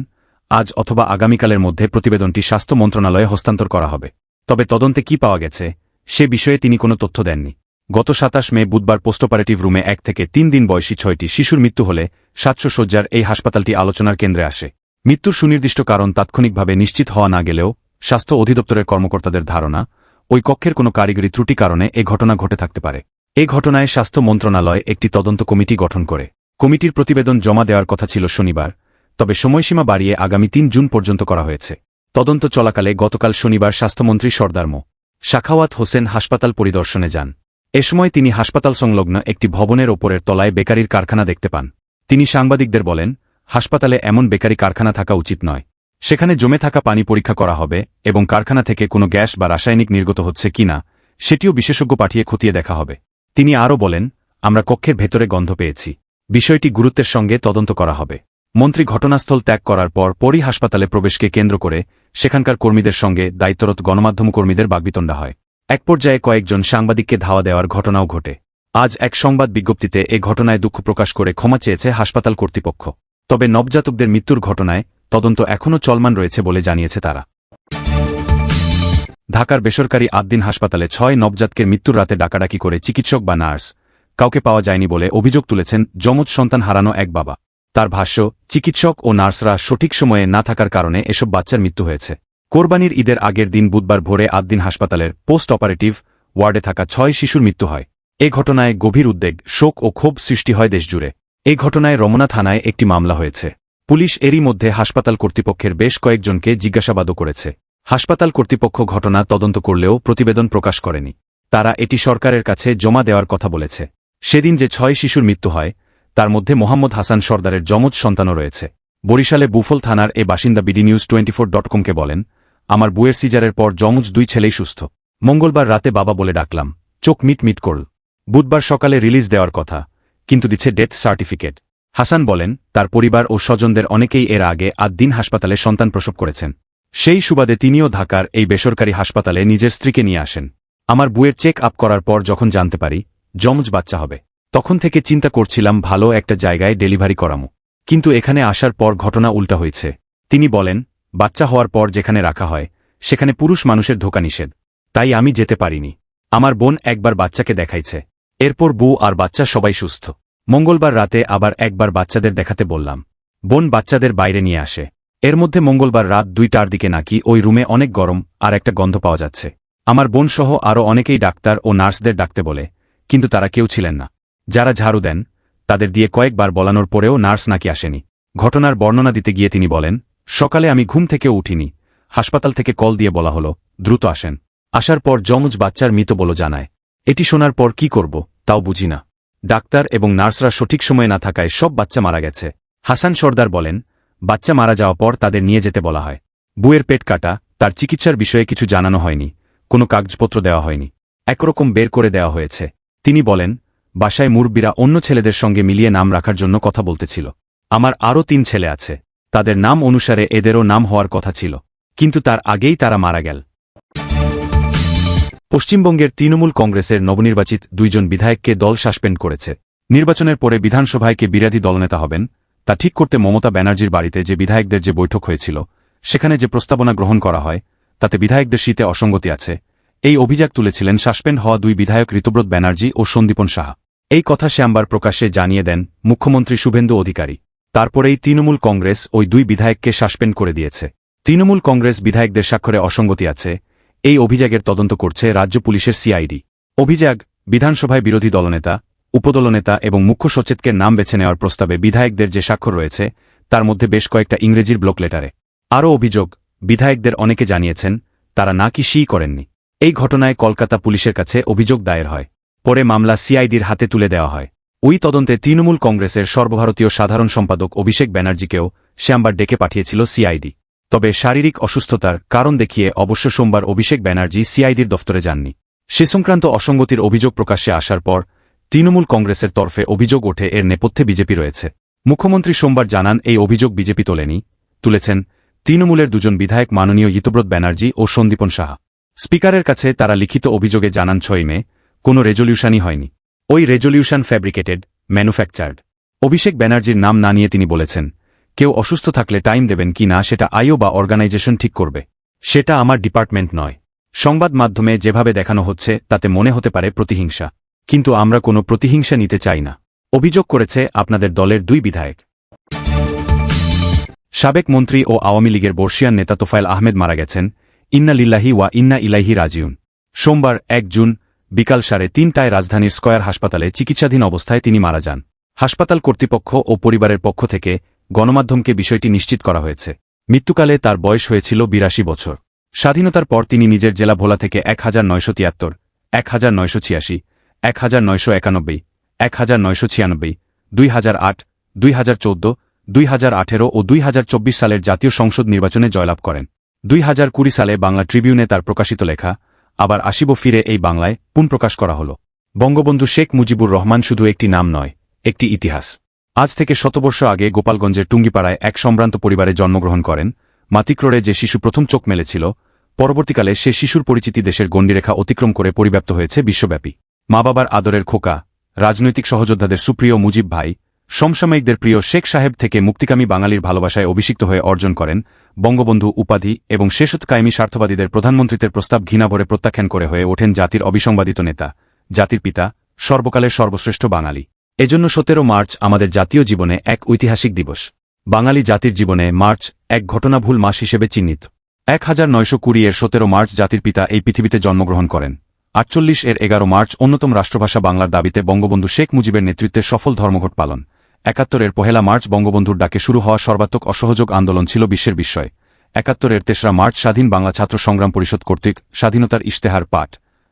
আজ অথবা আগামীকালের মধ্যে প্রতিবেদনটি স্বাস্থ্য মন্ত্রণালয়ে হস্তান্তর করা হবে। তবে তদন্তে কি পাওয়া গেছে সে বিষয়ে তিনি কোনো তথ্য দেননি। গত ২৭ মে বুধবার পোস্ট অপারেটিভ রুমে ১ থেকে ৩ দিন বয়সী ৬টি শিশুর মৃত্যু হলে ৭০০ শয্যার এই হাসপাতালটি আলোচনার কেন্দ্রে আসে। মৃত্যুর সুনির্দিষ্ট কারণ তাৎক্ষণিকভাবে নিশ্চিত হওয়া না গেলেও স্বাস্থ্য অধিদপ্তরের কর্মকর্তাদের ধারণা, ওই কক্ষের কোনো কারিগরি ত্রুটি কারণে এ ঘটনা ঘটে থাকতে পারে। এ ঘটনায় স্বাস্থ্য মন্ত্রণালয় একটি তদন্ত কমিটি গঠন করে। কমিটির প্রতিবেদন জমা দেওয়ার কথা ছিল শনিবার, তবে সময়সীমা বাড়িয়ে আগামী ৩ জুন পর্যন্ত করা হয়েছে। তদন্ত চলাকালে গতকাল শনিবার স্বাস্থ্যমন্ত্রী সরদার মো. সাখাওয়াত হোসেন হাসপাতাল পরিদর্শনে যান। এ সময় তিনি হাসপাতাল সংলগ্ন একটি ভবনের ওপরের তলায় বেকারির কারখানা দেখতে পান। তিনি সাংবাদিকদের বলেন, হাসপাতালে এমন বেকারি কারখানা থাকা উচিত নয়। সেখানে জমে থাকা পানি পরীক্ষা করা হবে এবং কারখানা থেকে কোনো গ্যাস বা রাসায়নিক নির্গত হচ্ছে কিনা সেটিও বিশেষজ্ঞ পাঠিয়ে খতিয়ে দেখা হবে। তিনি আরও বলেন, আমরা কক্ষের ভেতরে গন্ধ পেয়েছি। বিষয়টি গুরুত্বের সঙ্গে তদন্ত করা হবে। মন্ত্রী ঘটনাস্থল ত্যাগ করার পরই হাসপাতালে প্রবেশকে কেন্দ্র করে সেখানকার কর্মীদের সঙ্গে দায়িত্বরত গণমাধ্যম কর্মীদের বাগ্বিতণ্ডা হয়। এক পর্যায়ে কয়েকজন সাংবাদিককে ধাওয়া দেওয়ার ঘটনাও ঘটে। আজ এক সংবাদ বিজ্ঞপ্তিতে এ ঘটনায় দুঃখ প্রকাশ করে ক্ষমা চেয়েছে হাসপাতাল কর্তৃপক্ষ। তবে নবজাতকদের মৃত্যুর ঘটনায় তদন্ত এখনও চলমান রয়েছে বলে জানিয়েছে তারা। ঢাকার বেসরকারি আদ্দিন হাসপাতালে ৬ নবজাতকের মৃত্যুর রাতে ডাকাডাকি করে চিকিৎসক বা নার্স কাউকে পাওয়া যায়নি বলে অভিযোগ তুলেছেন যমজ সন্তান হারানো এক বাবা। তার ভাষ্য, চিকিৎসক ও নার্সরা সঠিক সময়ে না থাকার কারণে এসব বাচ্চার মৃত্যু হয়েছে। কোরবানির ঈদের আগের দিন বুধবার ভোরে আদ্দিন হাসপাতালের পোস্ট অপারেটিভ ওয়ার্ডে থাকা ৬ শিশুর মৃত্যু হয়। এ ঘটনায় গভীর উদ্বেগ, শোক ও ক্ষোভ সৃষ্টি হয় দেশজুড়ে। এই ঘটনায় রমনা থানায় একটি মামলা হয়েছে। পুলিশ এরই মধ্যে হাসপাতাল কর্তৃপক্ষের বেশ কয়েকজনকে জিজ্ঞাসাবাদও করেছে। হাসপাতাল কর্তৃপক্ষ ঘটনা তদন্ত করলেও প্রতিবেদন প্রকাশ করেনি। তারা এটি সরকারের কাছে জমা দেওয়ার কথা বলেছে। সেদিন যে ৬ শিশুর মৃত্যু হয় তার মধ্যে মোহাম্মদ হাসান সর্দারের যমজ সন্তানও রয়েছে। বরিশালে বুফল থানার এ বাসিন্দা bdnews24.com-কে বলেন, আমার বুয়ের সিজারের পর যমজ 2 ছেলেই সুস্থ। মঙ্গলবার রাতে বাবা বলে ডাকলাম, চোখ মিট করল। বুধবার সকালে রিলিজ দেওয়ার কথা, কিন্তু দিচ্ছে ডেথ সার্টিফিকেট। হাসান বলেন, তার পরিবার ও স্বজনদের অনেকেই এর আগে আদ্দিন হাসপাতালে সন্তান প্রসব করেছেন। সেই সুবাদে তিনিও ঢাকার এই বেসরকারি হাসপাতালে নিজের স্ত্রীকে নিয়ে আসেন। আমার বুয়ের চেক আপ করার পর যখন জানতে পারি যমজ বাচ্চা হবে, তখন থেকে চিন্তা করছিলাম ভালো একটা জায়গায় ডেলিভারি করামু। কিন্তু এখানে আসার পর ঘটনা উল্টা হয়েছে। তিনি বলেন, বাচ্চা হওয়ার পর যেখানে রাখা হয় সেখানে পুরুষ মানুষের ঢোকা নিষেধ, তাই আমি যেতে পারিনি। আমার বোন একবার বাচ্চাকে দেখাইছে, এরপর বউ আর বাচ্চা সবাই সুস্থ। মঙ্গলবার রাতে আবার একবার বাচ্চাদের দেখাতে বললাম, বোন বাচ্চাদের বাইরে নিয়ে আসে। এর মধ্যে মঙ্গলবার রাত 2টার দিকে নাকি ওই রুমে অনেক গরম আর একটা গন্ধ পাওয়া যাচ্ছে। আমার বোন সহ আরও অনেকেই ডাক্তার ও নার্সদের ডাকতে বলে, কিন্তু তারা কেউ ছিলেন না। যারা ঝাড়ু দেন তাদের দিয়ে কয়েকবার বলানোর পরেও নার্স নাকি আসেনি। ঘটনার বর্ণনা দিতে গিয়ে তিনি বলেন, সকালে আমি ঘুম থেকেও উঠিনি, হাসপাতাল থেকে কল দিয়ে বলা হলো দ্রুত আসেন। আসার পর যমজ বাচ্চার মৃত বলে জানায়। এটি শোনার পর কি করব তাও বুঝি না। ডাক্তার এবং নার্সরা সঠিক সময়ে না থাকায় সব বাচ্চা মারা গেছে। হাসান সর্দার বলেন, বাচ্চা মারা যাওয়ার পর তাদের নিয়ে যেতে বলা হয়। বুয়ের পেট কাটা, তার চিকিৎসার বিষয়ে কিছু জানানো হয়নি, কোনো কাগজপত্র দেওয়া হয়নি, একরকম বের করে দেওয়া হয়েছে। তিনি বলেন, বাসায় মুরব্বিরা অন্য ছেলেদের সঙ্গে মিলিয়ে নাম রাখার জন্য কথা বলতেছিল। আমার আরও 3 ছেলে আছে, তাদের নাম অনুসারে এদেরও নাম হওয়ার কথা ছিল, কিন্তু তার আগেই তারা মারা গেল। পশ্চিমবঙ্গের তৃণমূল কংগ্রেসের নবনির্বাচিত 2 জন বিধায়ককে দল সাসপেন্ড করেছে। নির্বাচনের পরে বিধানসভায় কে বিরোধী দলনেতা হবেন তা ঠিক করতে মমতা ব্যানার্জির বাড়িতে যে বিধায়কদের যে বৈঠক হয়েছিল সেখানে যে প্রস্তাবনা গ্রহণ করা হয় তাতে বিধায়কদের শীতে অসঙ্গতি আছে, এই অভিযোগ তুলেছিলেন সাসপেন্ড হওয়া 2 বিধায়ক ঋতব্রত ব্যানার্জি ও সন্দীপন সাহা। এই কথা শ্যামবার প্রকাশ্যে জানিয়ে দেন মুখ্যমন্ত্রী শুভেন্দু অধিকারী। তারপরেই তৃণমূল কংগ্রেস ওই 2 বিধায়ককে সাসপেন্ড করে দিয়েছে। তৃণমূল কংগ্রেস বিধায়কদের স্বাক্ষরে অসঙ্গতি আছে, এই অভিযোগের তদন্ত করছে রাজ্য পুলিশের সিআইডি। অভিযোগ, বিধানসভায় বিরোধী দলনেতা, উপদলনেতা এবং মুখ্য সচেতকের নাম বেছে নেওয়ার প্রস্তাবে বিধায়কদের যে স্বাক্ষর রয়েছে তার মধ্যে বেশ কয়েকটা ইংরেজির ব্লক লেটারে। আরও অভিযোগ, বিধায়কদের অনেকে জানিয়েছেন তারা নাকি সই করেননি। এই ঘটনায় কলকাতা পুলিশের কাছে অভিযোগ দায়ের হয়। পরে মামলা সিআইডির হাতে তুলে দেওয়া হয়। ওই তদন্তে তৃণমূল কংগ্রেসের সর্বভারতীয় সাধারণ সম্পাদক অভিষেক ব্যানার্জিকেও শ্যামবার ডেকে পাঠিয়েছিল সিআইডি। তবে শারীরিক অসুস্থতার কারণ দেখিয়ে অবশ্য সোমবার অভিষেক ব্যানার্জি সিআইডির দফতরে যাননি। সে সংক্রান্ত অসঙ্গতির অভিযোগ প্রকাশ্যে আসার পর তৃণমূল কংগ্রেসের তরফে অভিযোগ ওঠে এর নেপথ্যে বিজেপি রয়েছে। মুখ্যমন্ত্রী সোমবার জানান এই অভিযোগ বিজেপি তুলেছেন তৃণমূলের 2 জন বিধায়ক মাননীয় ঋতব্রত ব্যানার্জি ও সন্দীপন সাহা। স্পিকারের কাছে তারা লিখিত অভিযোগে জানান 6 মে কোনো রেজলিউশনই হয়নি। ওই রেজলিউশন ফ্যাব্রিকেটেড, ম্যানুফ্যাকচার্ড। অভিষেক ব্যানার্জির নাম না নিয়ে তিনি বলেছেন, কেউ অসুস্থ থাকলে টাইম দেবেন কি না সেটা আইও বা অর্গানাইজেশন ঠিক করবে, সেটা আমার ডিপার্টমেন্ট নয়। সংবাদ মাধ্যমে যেভাবে দেখানো হচ্ছে তাতে মনে হতে পারে প্রতিহিংসা, কিন্তু আমরা কোনো প্রতিহিংসা নিতে চাই না, অভিযোগ করেছে আপনাদের দলের 2 বিধায়ক। সাবেক মন্ত্রী ও আওয়ামী লীগের বর্ষিয়ান নেতা তোফায়েল আহমেদ মারা গেছেন, ইন্না লিল্লাহি ওয়া ইন্না ইলাইহি রাজিউন। সোমবার 1 জুন বিকাল 3:30টায় রাজধানীর স্কয়ার হাসপাতালে চিকিৎসাধীন অবস্থায় তিনি মারা যান। হাসপাতাল কর্তৃপক্ষ ও পরিবারের পক্ষ থেকে গণমাধ্যমকে বিষয়টি নিশ্চিত করা হয়েছে। মৃত্যুকালে তার বয়স হয়েছিল 82 বছর। স্বাধীনতার পর তিনি নিজের জেলা ভোলা থেকে 1973, 1986, 1991, 1996, 2008, 2014, 2018 ও 2024 সালের জাতীয় সংসদ নির্বাচনে জয়লাভ করেন। 2020 সালে বাংলা ট্রিবিউনে তার প্রকাশিত লেখা আবার আসিব ফিরে এই বাংলায় পুনঃপ্রকাশ করা হল। বঙ্গবন্ধু শেখ মুজিবুর রহমান শুধু একটি নাম নয়, একটি ইতিহাস। আজ থেকে 100 বর্ষ আগে গোপালগঞ্জের টুঙ্গিপাড়ায় এক সম্ভ্রান্ত পরিবারে জন্মগ্রহণ করেন। মাতিক্রোড়ে যে শিশু প্রথম চোখ মেলেছিল, পরবর্তীকালে সে শিশুর পরিচিতি দেশের গণ্ডিরেখা অতিক্রম করে পরিব্যাপ্ত হয়েছে বিশ্বব্যাপী। মা বাবার আদরের খোকা, রাজনৈতিক সহযোদ্ধাদের সুপ্রিয় মুজিব ভাই, সমসাময়িকদের প্রিয় শেখ সাহেব থেকে মুক্তিকামী বাঙালির ভালোবাসায় অভিষিক্ত হয়ে অর্জন করেন বঙ্গবন্ধু উপাধি এবং শেষত কায়েমি স্বার্থবাদীদের প্রধানমন্ত্রীত্বের প্রস্তাব ঘৃণাভরে প্রত্যাখ্যান করে হয়ে ওঠেন জাতির অবিসংবাদিত নেতা, জাতির পিতা, সর্বকালের সর্বশ্রেষ্ঠ বাঙালি। এজন্য 17 মার্চ আমাদের জাতীয় জীবনে এক ঐতিহাসিক দিবস। বাঙালি জাতির জীবনে মার্চ এক ঘটনাভুল মাস হিসেবে চিহ্নিত। 1920 এর 17 মার্চ জাতির পিতা এই পৃথিবীতে জন্মগ্রহণ করেন। 48 এর 11 মার্চ অন্যতম রাষ্ট্রভাষা বাংলার দাবিতে বঙ্গবন্ধু শেখ মুজিবের নেতৃত্বে সফল ধর্মঘট পালন। 71 এর 1 মার্চ বঙ্গবন্ধুর ডাকে শুরু হওয়া সর্বাত্মক অসহযোগ আন্দোলন ছিল বিশ্বের বিস্ময়। 71 এর 3 মার্চ স্বাধীন বাংলা ছাত্র সংগ্রাম পরিষদ কর্তৃক স্বাধীনতার ইশতেহার পাঠ,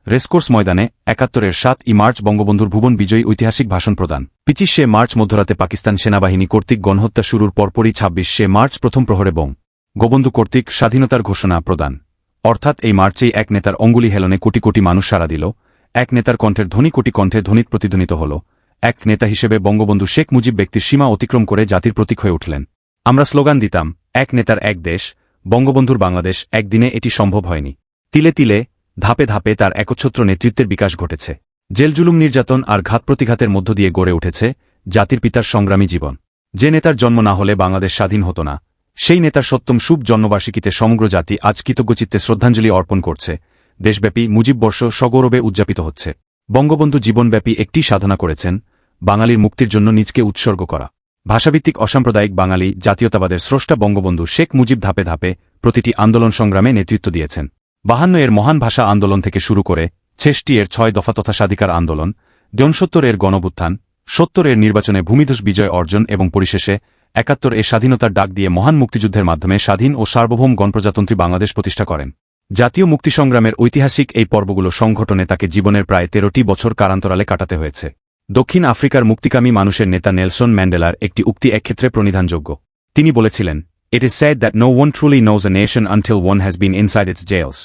রেসকোর্স ময়দানে। 71 এর 7 মার্চ বঙ্গবন্ধুর ভুবন বিজয়ী ঐতিহাসিক ভাষণ প্রদান। 25 মার্চ মধ্যরাতে পাকিস্তান সেনাবাহিনী কর্তৃক গণহত্যা শুরুর পরপরই 26 মার্চ প্রথম প্রহরে বঙ্গবন্ধু কর্তৃক স্বাধীনতার ঘোষণা প্রদান। অর্থাৎ এই মার্চেই এক নেতার অঙ্গুলি হেলনে কোটি কোটি মানুষ সাড়া দিল, এক নেতার কণ্ঠের ধ্বনি কোটি কণ্ঠে ধ্বনিত প্রতিধ্বনিত হল। এক নেতা হিসেবে বঙ্গবন্ধু শেখ মুজিব ব্যক্তির সীমা অতিক্রম করে জাতির প্রতীক হয়ে উঠলেন। আমরা স্লোগান দিতাম, এক নেতার এক দেশ, বঙ্গবন্ধুর বাংলাদেশ। একদিনে এটি সম্ভব হয়নি। তিলে তিলে, ধাপে ধাপে তার একচ্ছত্র নেতৃত্বের বিকাশ ঘটেছে। জেল জুলুম নির্যাতন আর ঘাত প্রতিঘাতের মধ্য দিয়ে গড়ে উঠেছে জাতির পিতার সংগ্রামী জীবন। যে নেতার জন্ম না হলে বাংলাদেশ স্বাধীন হতো না, সেই নেতার সপ্তম শুভ জন্মবার্ষিকীতে সমগ্র জাতি আজ কৃতজ্ঞচিত্তে শ্রদ্ধাঞ্জলি অর্পণ করছে। দেশব্যাপী মুজিববর্ষ সগৌরবে উদযাপিত হচ্ছে। বঙ্গবন্ধু জীবনব্যাপী একটি সাধনা করেছেন, বাঙালির মুক্তির জন্য নিজকে উৎসর্গ করা। ভাষাভিত্তিক অসাম্প্রদায়িক বাঙালি জাতীয়তাবাদের স্রষ্টা বঙ্গবন্ধু শেখ মুজিব ধাপে ধাপে প্রতিটি আন্দোলন সংগ্রামে নেতৃত্ব দিয়েছেন। 52 এর মহান ভাষা আন্দোলন থেকে শুরু করে 66 এর 6 দফা তথা স্বাধিকার আন্দোলন, 69 এর গণভ্যুত্থান, 70 এর নির্বাচনে ভূমিধস বিজয় অর্জন এবং পরিশেষে 71 এর স্বাধীনতার ডাক দিয়ে মহান মুক্তিযুদ্ধের মাধ্যমে স্বাধীন ও সার্বভৌম গণপ্রজাতন্ত্রী বাংলাদেশ প্রতিষ্ঠা করেন। জাতীয় মুক্তি সংগ্রামের ঐতিহাসিক এই পর্বগুলো সংঘটনে তাকে জীবনের প্রায় 13টি বছর কারান্তরালে কাটাতে হয়েছে। দক্ষিণ আফ্রিকার মুক্তিকামী মানুষের নেতা নেলসন ম্যান্ডেলার একটি উক্তি একক্ষেত্রে প্রণিধানযোগ্য। তিনি বলেছিলেন, "It is said that no one truly knows a nation until one has been inside its jails."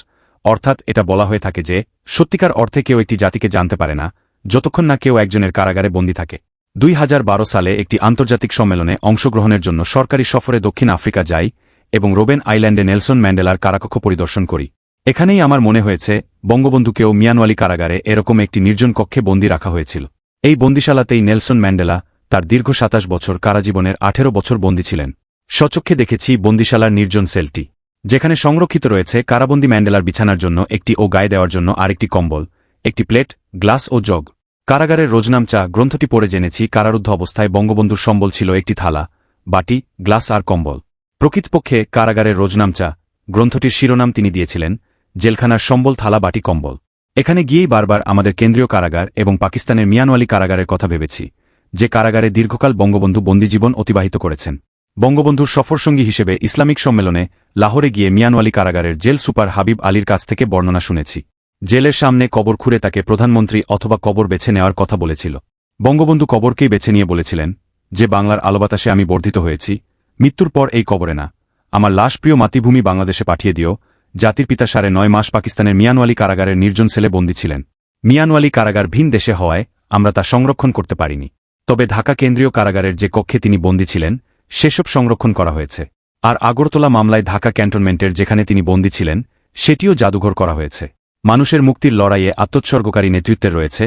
অর্থাৎ এটা বলা হয়ে থাকে যে সত্যিকার অর্থে কেউ একটি জাতিকে জানতে পারে না যতক্ষণ না কেউ একজনের কারাগারে বন্দী থাকে। 2012 সালে একটি আন্তর্জাতিক সম্মেলনে অংশগ্রহণের জন্য সরকারি সফরে দক্ষিণ আফ্রিকা যাই এবং রোবেন আইল্যান্ডে নেলসন ম্যান্ডেলার কারাকক্ষ পরিদর্শন করি। এখানেই আমার মনে হয়েছে বঙ্গবন্ধুকেও মিয়ানওয়ালি কারাগারে এরকম একটি নির্জন কক্ষে বন্দী রাখা হয়েছিল। এই বন্দিশালাতেই নেলসন ম্যান্ডেলা তার দীর্ঘ 27 বছর কারাজীবনের 18 বছর বন্দী ছিলেন। স্বচক্ষে দেখেছি বন্দিশালার নির্জন সেলটি, যেখানে সংরক্ষিত রয়েছে কারাবন্দী ম্যান্ডেলার বিছানার জন্য একটি ও গায়ে দেওয়ার জন্য আরেকটি কম্বল, একটি প্লেট, গ্লাস ও জগ। কারাগারের রোজনাম চা গ্রন্থটি পড়ে জেনেছি কারারুদ্ধ অবস্থায় বঙ্গবন্ধুর সম্বল ছিল একটি থালা, বাটি, গ্লাস আর কম্বল। প্রকৃতপক্ষে কারাগারের রোজনাম চা গ্রন্থটির শিরোনাম তিনি দিয়েছিলেন জেলখানার সম্বল, থালা, বাটি, কম্বল। এখানে গিয়েই বারবার আমাদের কেন্দ্রীয় কারাগার এবং পাকিস্তানের মিয়ানওয়ালি কারাগারের কথা ভেবেছি, যে কারাগারে দীর্ঘকাল বঙ্গবন্ধু বন্দীজীবন অতিবাহিত করেছেন। বঙ্গবন্ধুর সফরসঙ্গী হিসেবে ইসলামিক সম্মেলনে লাহোরে গিয়ে মিয়ানওয়ালি কারাগারের জেল সুপার হাবিব আলীর কাছ থেকে বর্ণনা শুনেছি। জেলের সামনে কবর খুঁড়ে তাকে প্রধানমন্ত্রী অথবা কবর বেছে নেওয়ার কথা বলেছিল। বঙ্গবন্ধু কবরকেই বেছে নিয়ে বলেছিলেন, যে বাংলার আলো বাতাসে আমি বর্ধিত হয়েছি, মৃত্যুর পর এই কবরে না, আমার লাশ প্রিয় মাতৃভূমি বাংলাদেশে পাঠিয়ে দিও। জাতির পিতা 9.5 মাস পাকিস্তানের মিয়ানওয়ালি কারাগারের নির্জন সেলে বন্দী ছিলেন। মিয়ানওয়ালি কারাগার ভিন দেশে হওয়ায় আমরা তা সংরক্ষণ করতে পারিনি। তবে ঢাকা কেন্দ্রীয় কারাগারের যে কক্ষে তিনি বন্দী ছিলেন সেসব সংরক্ষণ করা হয়েছে। আর আগরতলা মামলায় ঢাকা ক্যান্টনমেন্টের যেখানে তিনি বন্দী ছিলেন সেটিও জাদুঘর করা হয়েছে। মানুষের মুক্তির লড়াইয়ে আত্মোৎসর্গকারী নেতৃত্বের রয়েছে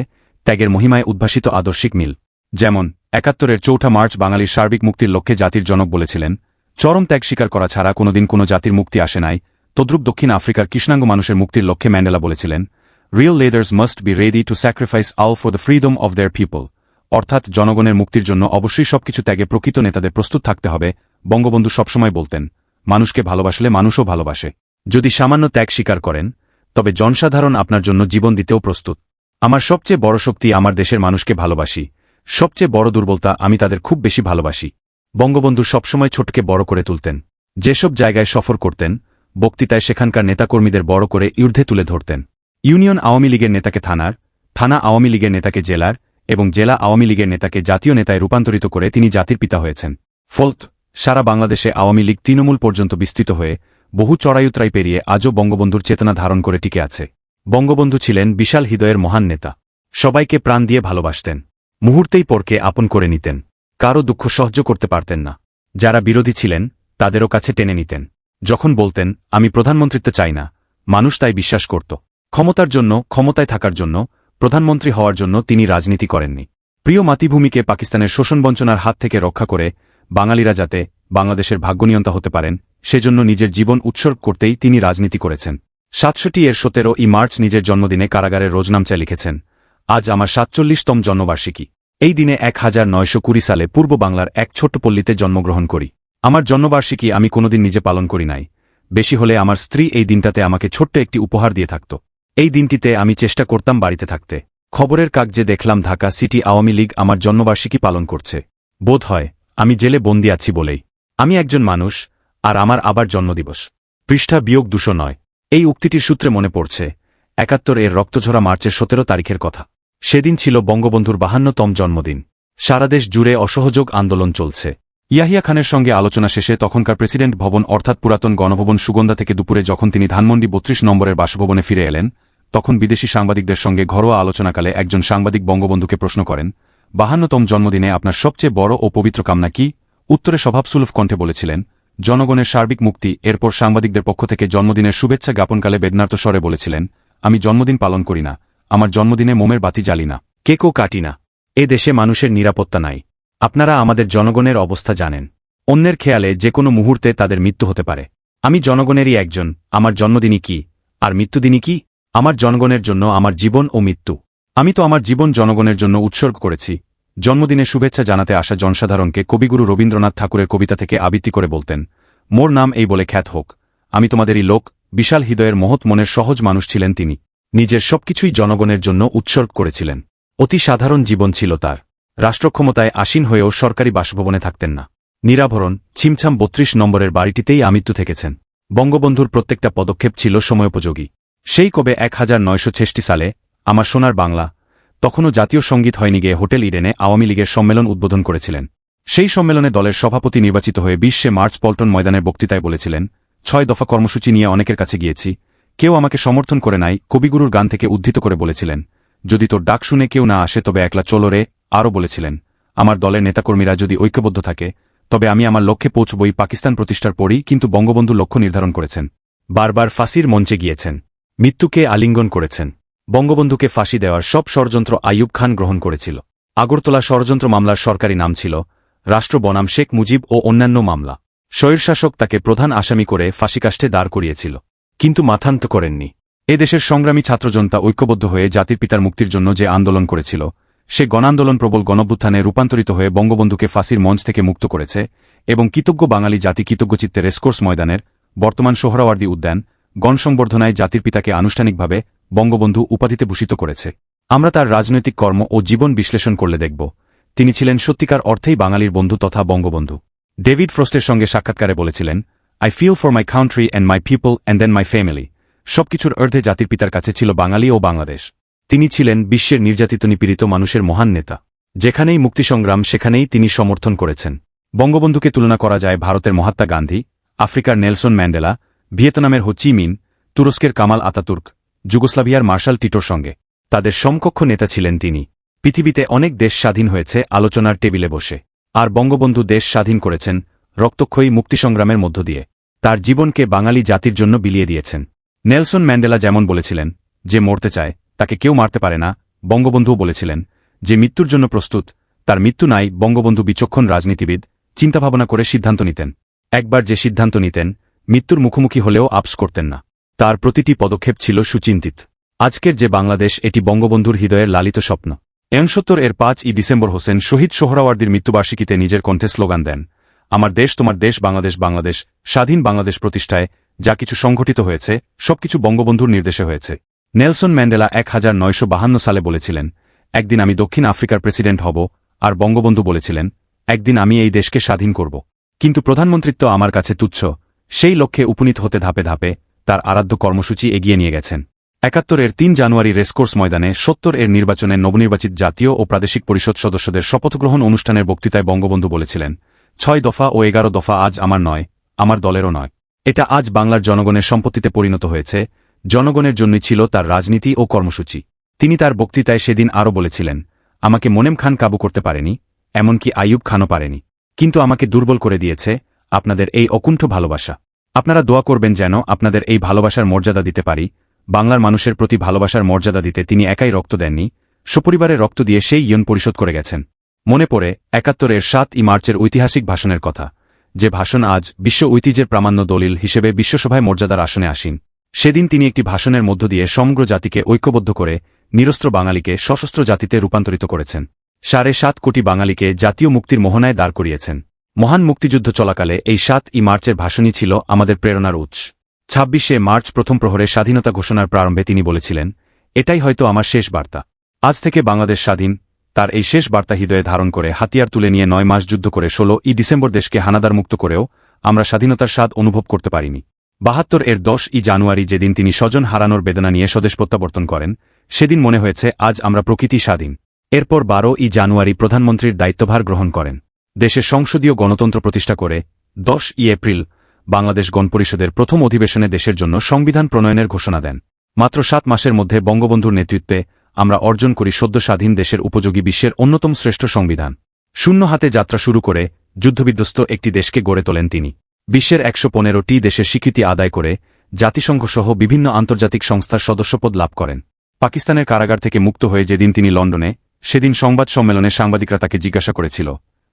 ত্যাগের মহিমায় উদ্ভাসিত আদর্শিক মিল। যেমন 71 এর 4 মার্চ বাঙালির সার্বিক মুক্তির লক্ষ্যে জাতির জনক বলেছিলেন, চরম ত্যাগ স্বীকার করা ছাড়া কোনোদিন কোনো জাতির মুক্তি আসে নাই। তদ্রুপ দক্ষিণ আফ্রিকার কৃষ্ণাঙ্গ মানুষের মুক্তির লক্ষ্যে ম্যান্ডেলা বলেছিলেন, real leaders must be ready to sacrifice all for the freedom of their people. অর্থাৎ জনগণের মুক্তির জন্য অবশ্যই সবকিছু ত্যাগে প্রকৃত নেতাদের প্রস্তুত থাকতে হবে। বঙ্গবন্ধু সবসময় বলতেন, মানুষকে ভালোবাসলে মানুষও ভালোবাসে। যদি সামান্য ত্যাগ স্বীকার করেন তবে জনসাধারণ আপনার জন্য জীবন দিতেও প্রস্তুত। আমার সবচেয়ে বড় শক্তি আমার দেশের মানুষকে ভালোবাসি, সবচেয়ে বড় দুর্বলতা আমি তাদের খুব বেশি ভালোবাসি। বঙ্গবন্ধু সবসময় ছোটকে বড় করে তুলতেন। যেসব জায়গায় সফর করতেন বক্তৃতায় সেখানকার নেতাকর্মীদের বড় করে ঊর্ধ্বে তুলে ধরতেন। ইউনিয়ন আওয়ামী লীগের নেতাকে থানার, থানা আওয়ামী লীগের নেতাকে জেলার এবং জেলা আওয়ামী লীগের নেতাকে জাতীয় নেতায় রূপান্তরিত করে তিনি জাতির পিতা হয়েছেন। ফলত সারা বাংলাদেশে আওয়ামী লীগ তৃণমূল পর্যন্ত বিস্তৃত হয়ে বহু চড়াইউতরাই পেরিয়ে আজও বঙ্গবন্ধুর চেতনা ধারণ করে টিকে আছে। বঙ্গবন্ধু ছিলেন বিশাল হৃদয়ের মহান নেতা। সবাইকে প্রাণ দিয়ে ভালোবাসতেন। মুহূর্তেই পরকে আপন করে নিতেন। কারও দুঃখ সহ্য করতে পারতেন না। যারা বিরোধী ছিলেন তাদেরও কাছে টেনে নিতেন। যখন বলতেন, আমি প্রধানমন্ত্রিত্ব চাই না, মানুষ তাই বিশ্বাস করত। ক্ষমতার জন্য, ক্ষমতায় থাকার জন্য, প্রধানমন্ত্রী হওয়ার জন্য তিনি রাজনীতি করেননি। প্রিয় মাতৃভূমিকে পাকিস্তানের শোষণ বঞ্চনার হাত থেকে রক্ষা করে বাঙালিরা যাতে বাংলাদেশের ভাগ্যনিয়ন্তা হতে পারেন, সেজন্য নিজের জীবন উৎসর্গ করতেই তিনি রাজনীতি করেছেন। ৬৭ এর ১৭ই মার্চ নিজের জন্মদিনে কারাগারের রোজনামচায় লিখেছেন, আজ আমার ৪৭তম জন্মবার্ষিকী। এই দিনে ১৯২০ সালে পূর্ব বাংলার এক ছোট্ট পল্লীতে জন্মগ্রহণ করি। আমার জন্মবার্ষিকী আমি কোনোদিন নিজে পালন করি নাই। বেশি হলে আমার স্ত্রী এই দিনটাতে আমাকে ছোট্ট একটি উপহার দিয়ে থাকত। এই দিনটিতে আমি চেষ্টা করতাম বাড়িতে থাকতে। খবরের কাগজে দেখলাম ঢাকা সিটি আওয়ামী লীগ আমার জন্মবার্ষিকী পালন করছে। বোধ হয় আমি জেলে বন্দী আছি বলেই। আমি একজন মানুষ, আর আমার আবার জন্মদিবস। পৃষ্ঠা বিয়োগ ২০৯। এই উক্তিটির সূত্রে মনে পড়ছে ৭১ এর রক্তঝরা মার্চের ১৭ তারিখের কথা। সেদিন ছিল বঙ্গবন্ধুর ৫২তম জন্মদিন। সারা দেশ জুড়ে অসহযোগ আন্দোলন চলছে। ইয়াহিয়া খানের সঙ্গে আলোচনা শেষে তখনকার প্রেসিডেন্ট ভবন অর্থাৎ পুরাতন গণভবন সুগন্ধা থেকে দুপুরে যখন তিনি ধানমন্ডি ৩২ নম্বরের বাসভবনে ফিরে এলেন, তখন বিদেশি সাংবাদিকদের সঙ্গে ঘরোয়া আলোচনাকালে একজন সাংবাদিক বঙ্গবন্ধুকে প্রশ্ন করেন, ৫২তম জন্মদিনে আপনার সবচেয়ে বড় ও পবিত্র কামনা কি? উত্তরে স্বভাবসুলভ কণ্ঠে বলেছিলেন, জনগণের সার্বিক মুক্তি। এরপর সাংবাদিকদের পক্ষ থেকে জন্মদিনের শুভেচ্ছা জ্ঞাপনকালে বেদনার্ত স্বরে বলেছিলেন, আমি জন্মদিন পালন করি না, আমার জন্মদিনে মোমের বাতি জ্বালি না, কেকও কাটি না। এ দেশে মানুষের নিরাপত্তা নাই। আপনারা আমাদের জনগণের অবস্থা জানেন। অন্যের খেয়ালে যে কোনো মুহূর্তে তাদের মৃত্যু হতে পারে। আমি জনগণেরই একজন। আমার জন্মদিনই কি, আর মৃত্যুদিনই কি? আমার জনগণের জন্য আমার জীবন ও মৃত্যু। আমি তো আমার জীবন জনগণের জন্য উৎসর্গ করেছি। জন্মদিনে শুভেচ্ছা জানাতে আসা জনসাধারণকে কবিগুরু রবীন্দ্রনাথ ঠাকুরের কবিতা থেকে আবৃত্তি করে বলতেন, মোর নাম এই বলে খ্যাত হোক, আমি তোমাদেরই লোক। বিশাল হৃদয়ের মহৎ মনের সহজ মানুষ ছিলেন তিনি। নিজের সবকিছুই জনগণের জন্য উৎসর্গ করেছিলেন। অতি সাধারণ জীবন ছিল তার। রাষ্ট্রক্ষমতায় আসীন হয়েও সরকারি বাসভবনে থাকতেন না। নিরাভরণ ছিমছাম ৩২ নম্বরের বাড়িটিতেই আমৃত্যু থেকেছেন। বঙ্গবন্ধুর প্রত্যেকটা পদক্ষেপ ছিল সময়োপযোগী। সেই কবে ১৯৬৬ সালে আমার সোনার বাংলা, তখনও জাতীয় সঙ্গীত হয়নি গিয়ে হোটেল ইডেনে আওয়ামী লীগের সম্মেলন উদ্বোধন করেছিলেন। সেই সম্মেলনে দলের সভাপতি নির্বাচিত হয়ে ২০ মার্চ পল্টন ময়দানের বক্তৃতায় বলেছিলেন, ৬ দফা কর্মসূচি নিয়ে অনেকের কাছে গিয়েছি, কেউ আমাকে সমর্থন করে নাই। কবিগুরুর গান থেকে উদ্ধৃত করে বলেছিলেন, যদি তোর ডাক শুনে কেউ না আসে তবে একলা চলো রে। আরও বলেছিলেন, আমার দলের নেতাকর্মীরা যদি ঐক্যবদ্ধ থাকে তবে আমি আমার লক্ষ্যে পৌঁছবই। পাকিস্তান প্রতিষ্ঠার পরই কিন্তু বঙ্গবন্ধু লক্ষ্য নির্ধারণ করেছেন। বারবার ফাঁসির মঞ্চে গিয়েছেন, মৃত্যুকে আলিঙ্গন করেছেন। বঙ্গবন্ধুকে ফাঁসি দেওয়ার সব ষড়যন্ত্র আইয়ুব খান গ্রহণ করেছিল। আগরতলা ষড়যন্ত্র মামলার সরকারি নাম ছিল রাষ্ট্র বনাম শেখ মুজিব ও অন্যান্য মামলা। স্বৈরশাসক তাকে প্রধান আসামি করে ফাঁসিকাষ্ঠে দাঁড় করিয়েছিল, কিন্তু মাথান্ত করেননি। এ দেশের সংগ্রামী ছাত্রজনতা ঐক্যবদ্ধ হয়ে জাতির পিতার মুক্তির জন্য যে আন্দোলন করেছিল, সে গণান্দোলন প্রবল গণভ্যুত্থানে রূপান্তরিত হয়ে বঙ্গবন্ধুকে ফাঁসির মঞ্চ থেকে মুক্ত করেছে এবং কৃতজ্ঞ বাঙালি জাতি কৃতজ্ঞচিত্তে রেসকোর্স ময়দানের, বর্তমান সোহরাওয়ার্দী উদ্যান, গণসংবর্ধনায় জাতির পিতাকে আনুষ্ঠানিকভাবে বঙ্গবন্ধু উপাধিতে ভূষিত করেছে। আমরা তার রাজনৈতিক কর্ম ও জীবন বিশ্লেষণ করলে দেখব, তিনি ছিলেন সত্যিকার অর্থেই বাঙালির বন্ধু তথা বঙ্গবন্ধু। ডেভিড ফ্রস্টের সঙ্গে সাক্ষাৎকারে বলেছিলেন, I feel for my country and my people and then my family. সবকিছুর ঊর্ধ্বে জাতির পিতার কাছে ছিল বাঙালি ও বাংলাদেশ। তিনি ছিলেন বিশ্বের নির্যাতিত নিপীড়িত মানুষের মহান নেতা। যেখানেই মুক্তিসংগ্রাম সেখানেই তিনি সমর্থন করেছেন। বঙ্গবন্ধুকে তুলনা করা যায় ভারতের মহাত্মা গান্ধী, আফ্রিকার নেলসন ম্যান্ডেলা, ভিয়েতনামের হো চি মিন, তুরস্কের কামাল আতাতুর্ক, যুগোস্লাভিয়ার মার্শাল টিটোর সঙ্গে। তাদের সমকক্ষ নেতা ছিলেন তিনি। পৃথিবীতে অনেক দেশ স্বাধীন হয়েছে আলোচনার টেবিলে বসে, আর বঙ্গবন্ধু দেশ স্বাধীন করেছেন রক্তক্ষয়ী মুক্তিসংগ্রামের মধ্য দিয়ে। তার জীবনকে বাঙালি জাতির জন্য বিলিয়ে দিয়েছেন। নেলসন ম্যান্ডেলা যেমন বলেছিলেন, যে মরতে চায় তাকে কেউ মারতে পারে না, বঙ্গবন্ধুও বলেছিলেন, যে মৃত্যুর জন্য প্রস্তুত তার মৃত্যু নাই। বঙ্গবন্ধু বিচক্ষণ রাজনীতিবিদ, চিন্তাভাবনা করে সিদ্ধান্ত নিতেন। একবার যে সিদ্ধান্ত নিতেন, মৃত্যুর মুখোমুখি হলেও আপস করতেন না। তার প্রতিটি পদক্ষেপ ছিল সুচিন্তিত। আজকের যে বাংলাদেশ, এটি বঙ্গবন্ধুর হৃদয়ের লালিত স্বপ্ন। ৬৯ এর ৫ই ডিসেম্বর হোসেন শহীদ সোহরাওয়ার্দীর মৃত্যুবার্ষিকীতে নিজের কণ্ঠে স্লোগান দেন, আমার দেশ তোমার দেশ, বাংলাদেশ বাংলাদেশ। স্বাধীন বাংলাদেশ প্রতিষ্ঠায় যা কিছু সংঘটিত হয়েছে সবকিছু বঙ্গবন্ধুর নির্দেশে হয়েছে। নেলসন ম্যান্ডেলা ১৯৫২ সালে বলেছিলেন, একদিন আমি দক্ষিণ আফ্রিকার প্রেসিডেন্ট হব, আর বঙ্গবন্ধু বলেছিলেন, একদিন আমি এই দেশকে স্বাধীন করব। কিন্তু প্রধানমন্ত্রিত্ব আমার কাছে তুচ্ছ। সেই লক্ষ্যে উপনীত হতে ধাপে ধাপে তার আরাধ্য কর্মসূচি এগিয়ে নিয়ে গেছেন। ৭১ এর ৩ জানুয়ারি রেসকোর্স ময়দানে ৭০ এর নির্বাচনে নবনির্বাচিত জাতীয় ও প্রাদেশিক পরিষদ সদস্যদের শপথগ্রহণ অনুষ্ঠানের বক্তৃতায় বঙ্গবন্ধু বলেছিলেন, ৬ দফা ও ১১ দফা আজ আমার নয়, আমার দলেরও নয়। এটা আজ বাংলার জনগণের সম্পত্তিতে পরিণত হয়েছে। জনগণের জন্যই ছিল তার রাজনীতি ও কর্মসূচি। তিনি তার বক্তৃতায় সেদিন আরও বলেছিলেন, আমাকে মোনেম খান কাবু করতে পারেনি, এমনকি আইয়ুব খানও পারেনি, কিন্তু আমাকে দুর্বল করে দিয়েছে আপনাদের এই অকুণ্ঠ ভালোবাসা। আপনারা দোয়া করবেন যেন আপনাদের এই ভালোবাসার মর্যাদা দিতে পারি। বাংলার মানুষের প্রতি ভালোবাসার মর্যাদা দিতে তিনি একাই রক্ত দেননি, সপরিবারে রক্ত দিয়ে সেই ইয়ন পরিশোধ করে গেছেন। মনে পড়ে ৭১-এর ৭ই মার্চের ঐতিহাসিক ভাষণের কথা, যে ভাষণ আজ বিশ্ব ঐতিহ্যের প্রামাণ্য দলিল হিসেবে বিশ্বসভায় মর্যাদার আসনে আসীন। সেদিন তিনি একটি ভাষণের মধ্য দিয়ে সমগ্র জাতিকে ঐক্যবদ্ধ করে নিরস্ত্র বাঙালিকে সশস্ত্র জাতিতে রূপান্তরিত করেছেন। ৭.৫ কোটি বাঙালিকে জাতীয় মুক্তির মোহনায় দাঁড় করিয়েছেন। মহান মুক্তিযুদ্ধ চলাকালে এই ৭ই মার্চের ভাষণই ছিল আমাদের প্রেরণার উৎস। ২৬শে মার্চ প্রথম প্রহরে স্বাধীনতা ঘোষণার প্রারম্ভে তিনি বলেছিলেন, এটাই হয়তো আমার শেষ বার্তা। আজ থেকে বাংলাদেশ স্বাধীন। তার এই শেষ বার্তা হৃদয়ে ধারণ করে হাতিয়ার তুলে নিয়ে ৯ মাস যুদ্ধ করে ১৬ই ডিসেম্বর দেশকে হানাদার মুক্ত করেও আমরা স্বাধীনতার স্বাদ অনুভব করতে পারিনি। ৭২-এর ১০ই জানুয়ারি যেদিন তিনি স্বজন হারানোর বেদনা নিয়ে স্বদেশ প্রত্যাবর্তন করেন, সেদিন মনে হয়েছে আজ আমরা প্রকৃতি স্বাধীন। এরপর ১২ই জানুয়ারি প্রধানমন্ত্রীর দায়িত্বভার গ্রহণ করেন। দেশের সংসদীয় গণতন্ত্র প্রতিষ্ঠা করে ১০ই এপ্রিল বাংলাদেশ গণপরিষদের প্রথম অধিবেশনে দেশের জন্য সংবিধান প্রণয়নের ঘোষণা দেন। মাত্র ৭ মাসের মধ্যে বঙ্গবন্ধুর নেতৃত্বে আমরা অর্জন করি সদ্য স্বাধীন দেশের উপযোগী বিশ্বের অন্যতম শ্রেষ্ঠ সংবিধান। শূন্য হাতে যাত্রা শুরু করে যুদ্ধবিধ্বস্ত একটি দেশকে গড়ে তোলেন তিনি। বিশ্বের ১১৫টি দেশের স্বীকৃতি আদায় করে জাতিসংঘসহ বিভিন্ন আন্তর্জাতিক সংস্থার সদস্যপদ লাভ করেন। পাকিস্তানের কারাগার থেকে মুক্ত হয়ে যেদিন তিনি লন্ডনে, সেদিন সংবাদ সম্মেলনে সাংবাদিকরা তাকে জিজ্ঞাসা করেছিল,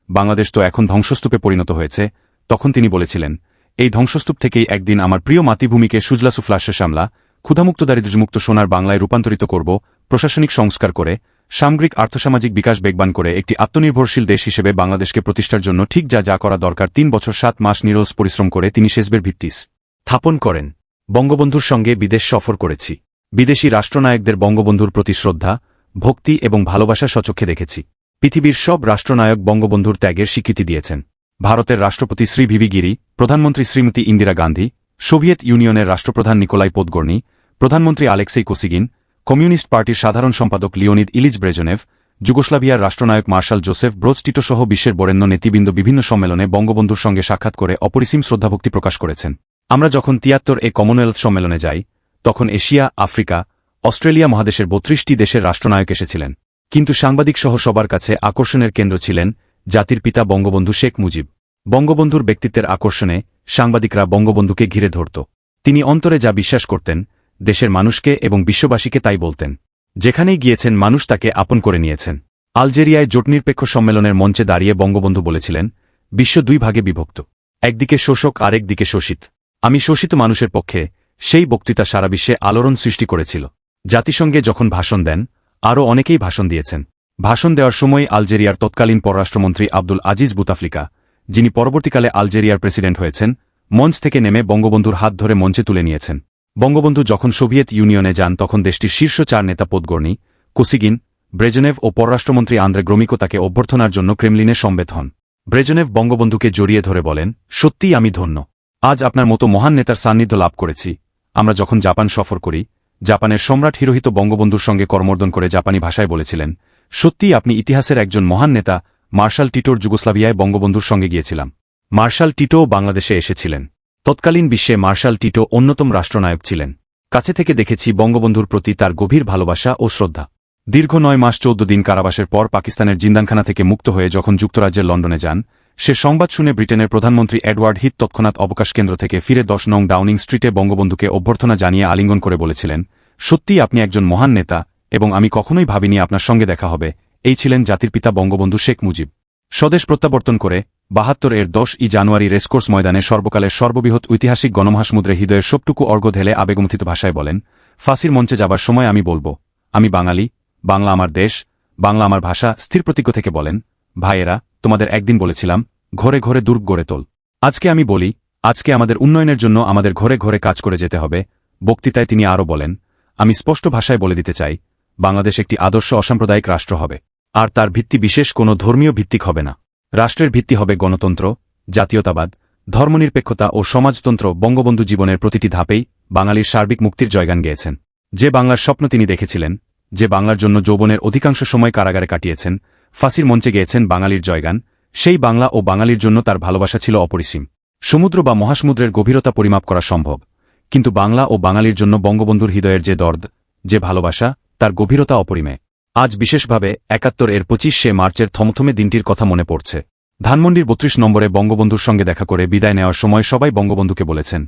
বাংলাদেশ তো এখন ধ্বংসস্তূপে পরিণত হয়েছে। তখন তিনি বলেছিলেন, এই ধ্বংসস্তূপ থেকেই একদিন আমার প্রিয় মাতৃভূমিকে সুজলা সুফলা শ্যামলা, ক্ষুধামুক্ত দারিদ্র্যমুক্ত সোনার বাংলায় রূপান্তরিত করব, প্রশাসনিক সংস্কার করে, সামগ্রিক আর্থসামাজিক বিকাশ বেগবান করে একটি আত্মনির্ভরশীল দেশ হিসেবে বাংলাদেশকে প্রতিষ্ঠার জন্য ঠিক যা করা দরকার ৩ বছর ৭ মাস নিরলস পরিশ্রম করে তিনি শেষবের ভিত্তি স্থাপন করেন। বঙ্গবন্ধুর সঙ্গে বিদেশ সফর করেছি। বিদেশি রাষ্ট্রনায়কদের বঙ্গবন্ধুর প্রতি শ্রদ্ধা, ভক্তি এবং ভালোবাসা স্বচক্ষে দেখেছি। পৃথিবীর সব রাষ্ট্রনায়ক বঙ্গবন্ধুর ত্যাগের স্বীকৃতি দিয়েছেন। ভারতের রাষ্ট্রপতি শ্রী ভিভি গিরি, প্রধানমন্ত্রী শ্রীমতী ইন্দিরা গান্ধী, সোভিয়েত ইউনিয়নের রাষ্ট্রপ্রধান নিকোলাই পোদগর্নি, প্রধানমন্ত্রী আলেক্সেই কোসিগিন, কমিউনিস্ট পার্টির সাধারণ সম্পাদক লিওনিদ ইলিচ ব্রেজনেভ, যুগোস্লাভিয়ার রাষ্ট্রনায়ক মার্শাল জোসেফ ব্রোজ টিটো সহ বিশ্বের বরেণ্য নেতৃবৃন্দ বিভিন্ন সম্মেলনে বঙ্গবন্ধুর সঙ্গে সাক্ষাৎ করে অপরিসীম শ্রদ্ধাভক্তি প্রকাশ করেছেন। আমরা যখন ৭৩ কমনওয়েলথ সম্মেলনে যাই, তখন এশিয়া, আফ্রিকা, অস্ট্রেলিয়া মহাদেশের ৩২টি দেশের রাষ্ট্রনায়ক এসেছিলেন। কিন্তু সাংবাদিক সহ সবার কাছে আকর্ষণের কেন্দ্র ছিলেন জাতির পিতা বঙ্গবন্ধু শেখ মুজিব। বঙ্গবন্ধুর ব্যক্তিত্বের আকর্ষণে সাংবাদিকরা বঙ্গবন্ধুকে ঘিরে ধরত। তিনি অন্তরে যা বিশ্বাস করতেন, দেশের মানুষকে এবং বিশ্ববাসীকে তাই বলতেন। যেখানেই গিয়েছেন মানুষ তাকে আপন করে নিয়েছেন। আলজেরিয়ায় জোটনিরপেক্ষ সম্মেলনের মঞ্চে দাঁড়িয়ে বঙ্গবন্ধু বলেছিলেন, বিশ্ব ২ ভাগে বিভক্ত, একদিকে শোষক আরেক দিকে শোষিত। আমি শোষিত মানুষের পক্ষে। সেই বক্তৃতা সারা বিশ্বে আলোড়ন সৃষ্টি করেছিল। জাতিসংঘে যখন ভাষণ দেন, আরও অনেকেই ভাষণ দিয়েছেন। ভাষণ দেওয়ার সময় আলজেরিয়ার তৎকালীন পররাষ্ট্রমন্ত্রী আব্দুল আজিজ বুতাফলিকা, যিনি পরবর্তীকালে আলজেরিয়ার প্রেসিডেন্ট হয়েছেন, মঞ্চ থেকে নেমে বঙ্গবন্ধুর হাত ধরে মঞ্চে তুলে নিয়েছেন। বঙ্গবন্ধু যখন সোভিয়েত ইউনিয়নে যান তখন দেশটির শীর্ষ ৪ নেতা পোদগর্নি, কোসিগিন, ব্রেজনেভ ও পররাষ্ট্রমন্ত্রী আন্দ্রে গ্রোমিকো তাকে অভ্যর্থনার জন্য ক্রেমলিনে সমবেত হন। ব্রেজনেভ বঙ্গবন্ধুকে জড়িয়ে ধরে বলেন, সত্যিই আমি ধন্য। আজ আপনার মতো মহান নেতার সান্নিধ্য লাভ করেছি। আমরা যখন জাপান সফর করি, জাপানের সম্রাট হিরোহিতো বঙ্গবন্ধুর সঙ্গে করমর্দন করে জাপানি ভাষায় বলেছিলেন, সত্যিই আপনি ইতিহাসের একজন মহান নেতা। মার্শাল টিটোর যুগোস্লাভিয়ায় বঙ্গবন্ধুর সঙ্গে গিয়েছিলাম। মার্শাল টিটোও বাংলাদেশে এসেছিলেন। তৎকালীন বিশ্বে মার্শাল টিটো অন্যতম রাষ্ট্রনায়ক ছিলেন। কাছে থেকে দেখেছি বঙ্গবন্ধুর প্রতি তার গভীর ভালোবাসা ও শ্রদ্ধা। দীর্ঘ ৯ মাস ১৪ দিন কারাবাসের পর পাকিস্তানের জিন্দানখানা থেকে মুক্ত হয়ে যখন যুক্তরাজ্যের লন্ডনে যান, সে সংবাদ শুনে ব্রিটেনের প্রধানমন্ত্রী এডওয়ার্ড হিথ তৎক্ষণাৎ অবকাশ কেন্দ্র থেকে ফিরে ১০ নং ডাউনিং স্ট্রিটে বঙ্গবন্ধুকে অভ্যর্থনা জানিয়ে আলিঙ্গন করে বলেছিলেন, সত্যিই আপনি একজন মহান নেতা এবং আমি কখনোই ভাবিনি আপনার সঙ্গে দেখা হবে। এই ছিলেন জাতির পিতা বঙ্গবন্ধু শেখ মুজিব। স্বদেশ প্রত্যাবর্তন করে ৭২-এর ১০ই জানুয়ারি রেসকোর্স ময়দানে সর্বকালের সর্ববৃহৎ ঐতিহাসিক গণমহাসমুদ্রে হৃদয়ের সবটুকু অর্ঘ্য ঢেলে আবেগমথিত ভাষায় বলেন, ফাঁসির মঞ্চে যাবার সময় আমি বলবো, আমি বাঙালি, বাংলা আমার দেশ, বাংলা আমার ভাষা। স্থির প্রতিজ্ঞ থেকে বলেন, ভাইয়েরা, তোমাদের একদিন বলেছিলাম, ঘরে ঘরে দুর্গ গড়ে তোল। আজকে আমি বলি, আজকে আমাদের উন্নয়নের জন্য আমাদের ঘরে ঘরে কাজ করে যেতে হবে। বক্তৃতায় তিনি আরও বলেন, আমি স্পষ্ট ভাষায় বলে দিতে চাই, বাংলাদেশ একটি আদর্শ অসাম্প্রদায়িক রাষ্ট্র হবে। আর তার ভিত্তি বিশেষ কোনো ধর্মীয় ভিত্তিক হবে না। রাষ্ট্রের ভিত্তি হবে গণতন্ত্র, জাতীয়তাবাদ, ধর্মনিরপেক্ষতা ও সমাজতন্ত্র। বঙ্গবন্ধু জীবনের প্রতিটি ধাপেই বাঙালির সার্বিক মুক্তির জয়গান গেয়েছেন। যে বাংলার স্বপ্ন তিনি দেখেছিলেন, যে বাংলার জন্য যৌবনের অধিকাংশ সময় কারাগারে কাটিয়েছেন, ফাঁসির মঞ্চে গেয়েছেন বাঙালির জয়গান, সেই বাংলা ও বাঙালির জন্য তার ভালোবাসা ছিল অপরিসীম। সমুদ্র বা মহাসমুদ্রের গভীরতা পরিমাপ করা সম্ভব, কিন্তু বাংলা ও বাঙালির জন্য বঙ্গবন্ধুর হৃদয়ের যে দর্দ, যে ভালোবাসা, তার গভীরতা অপরিমেয়। আজ বিশেষভাবে ৭১-এর ২৫শে মার্চের থমথমে দিনটির কথা মনে পড়ছে। ধানমন্ডির ৩২ নম্বরে বঙ্গবন্ধুর সঙ্গে দেখা করে বিদায় নেওয়ার সময় সবাই বঙ্গবন্ধুকে বলেছেন,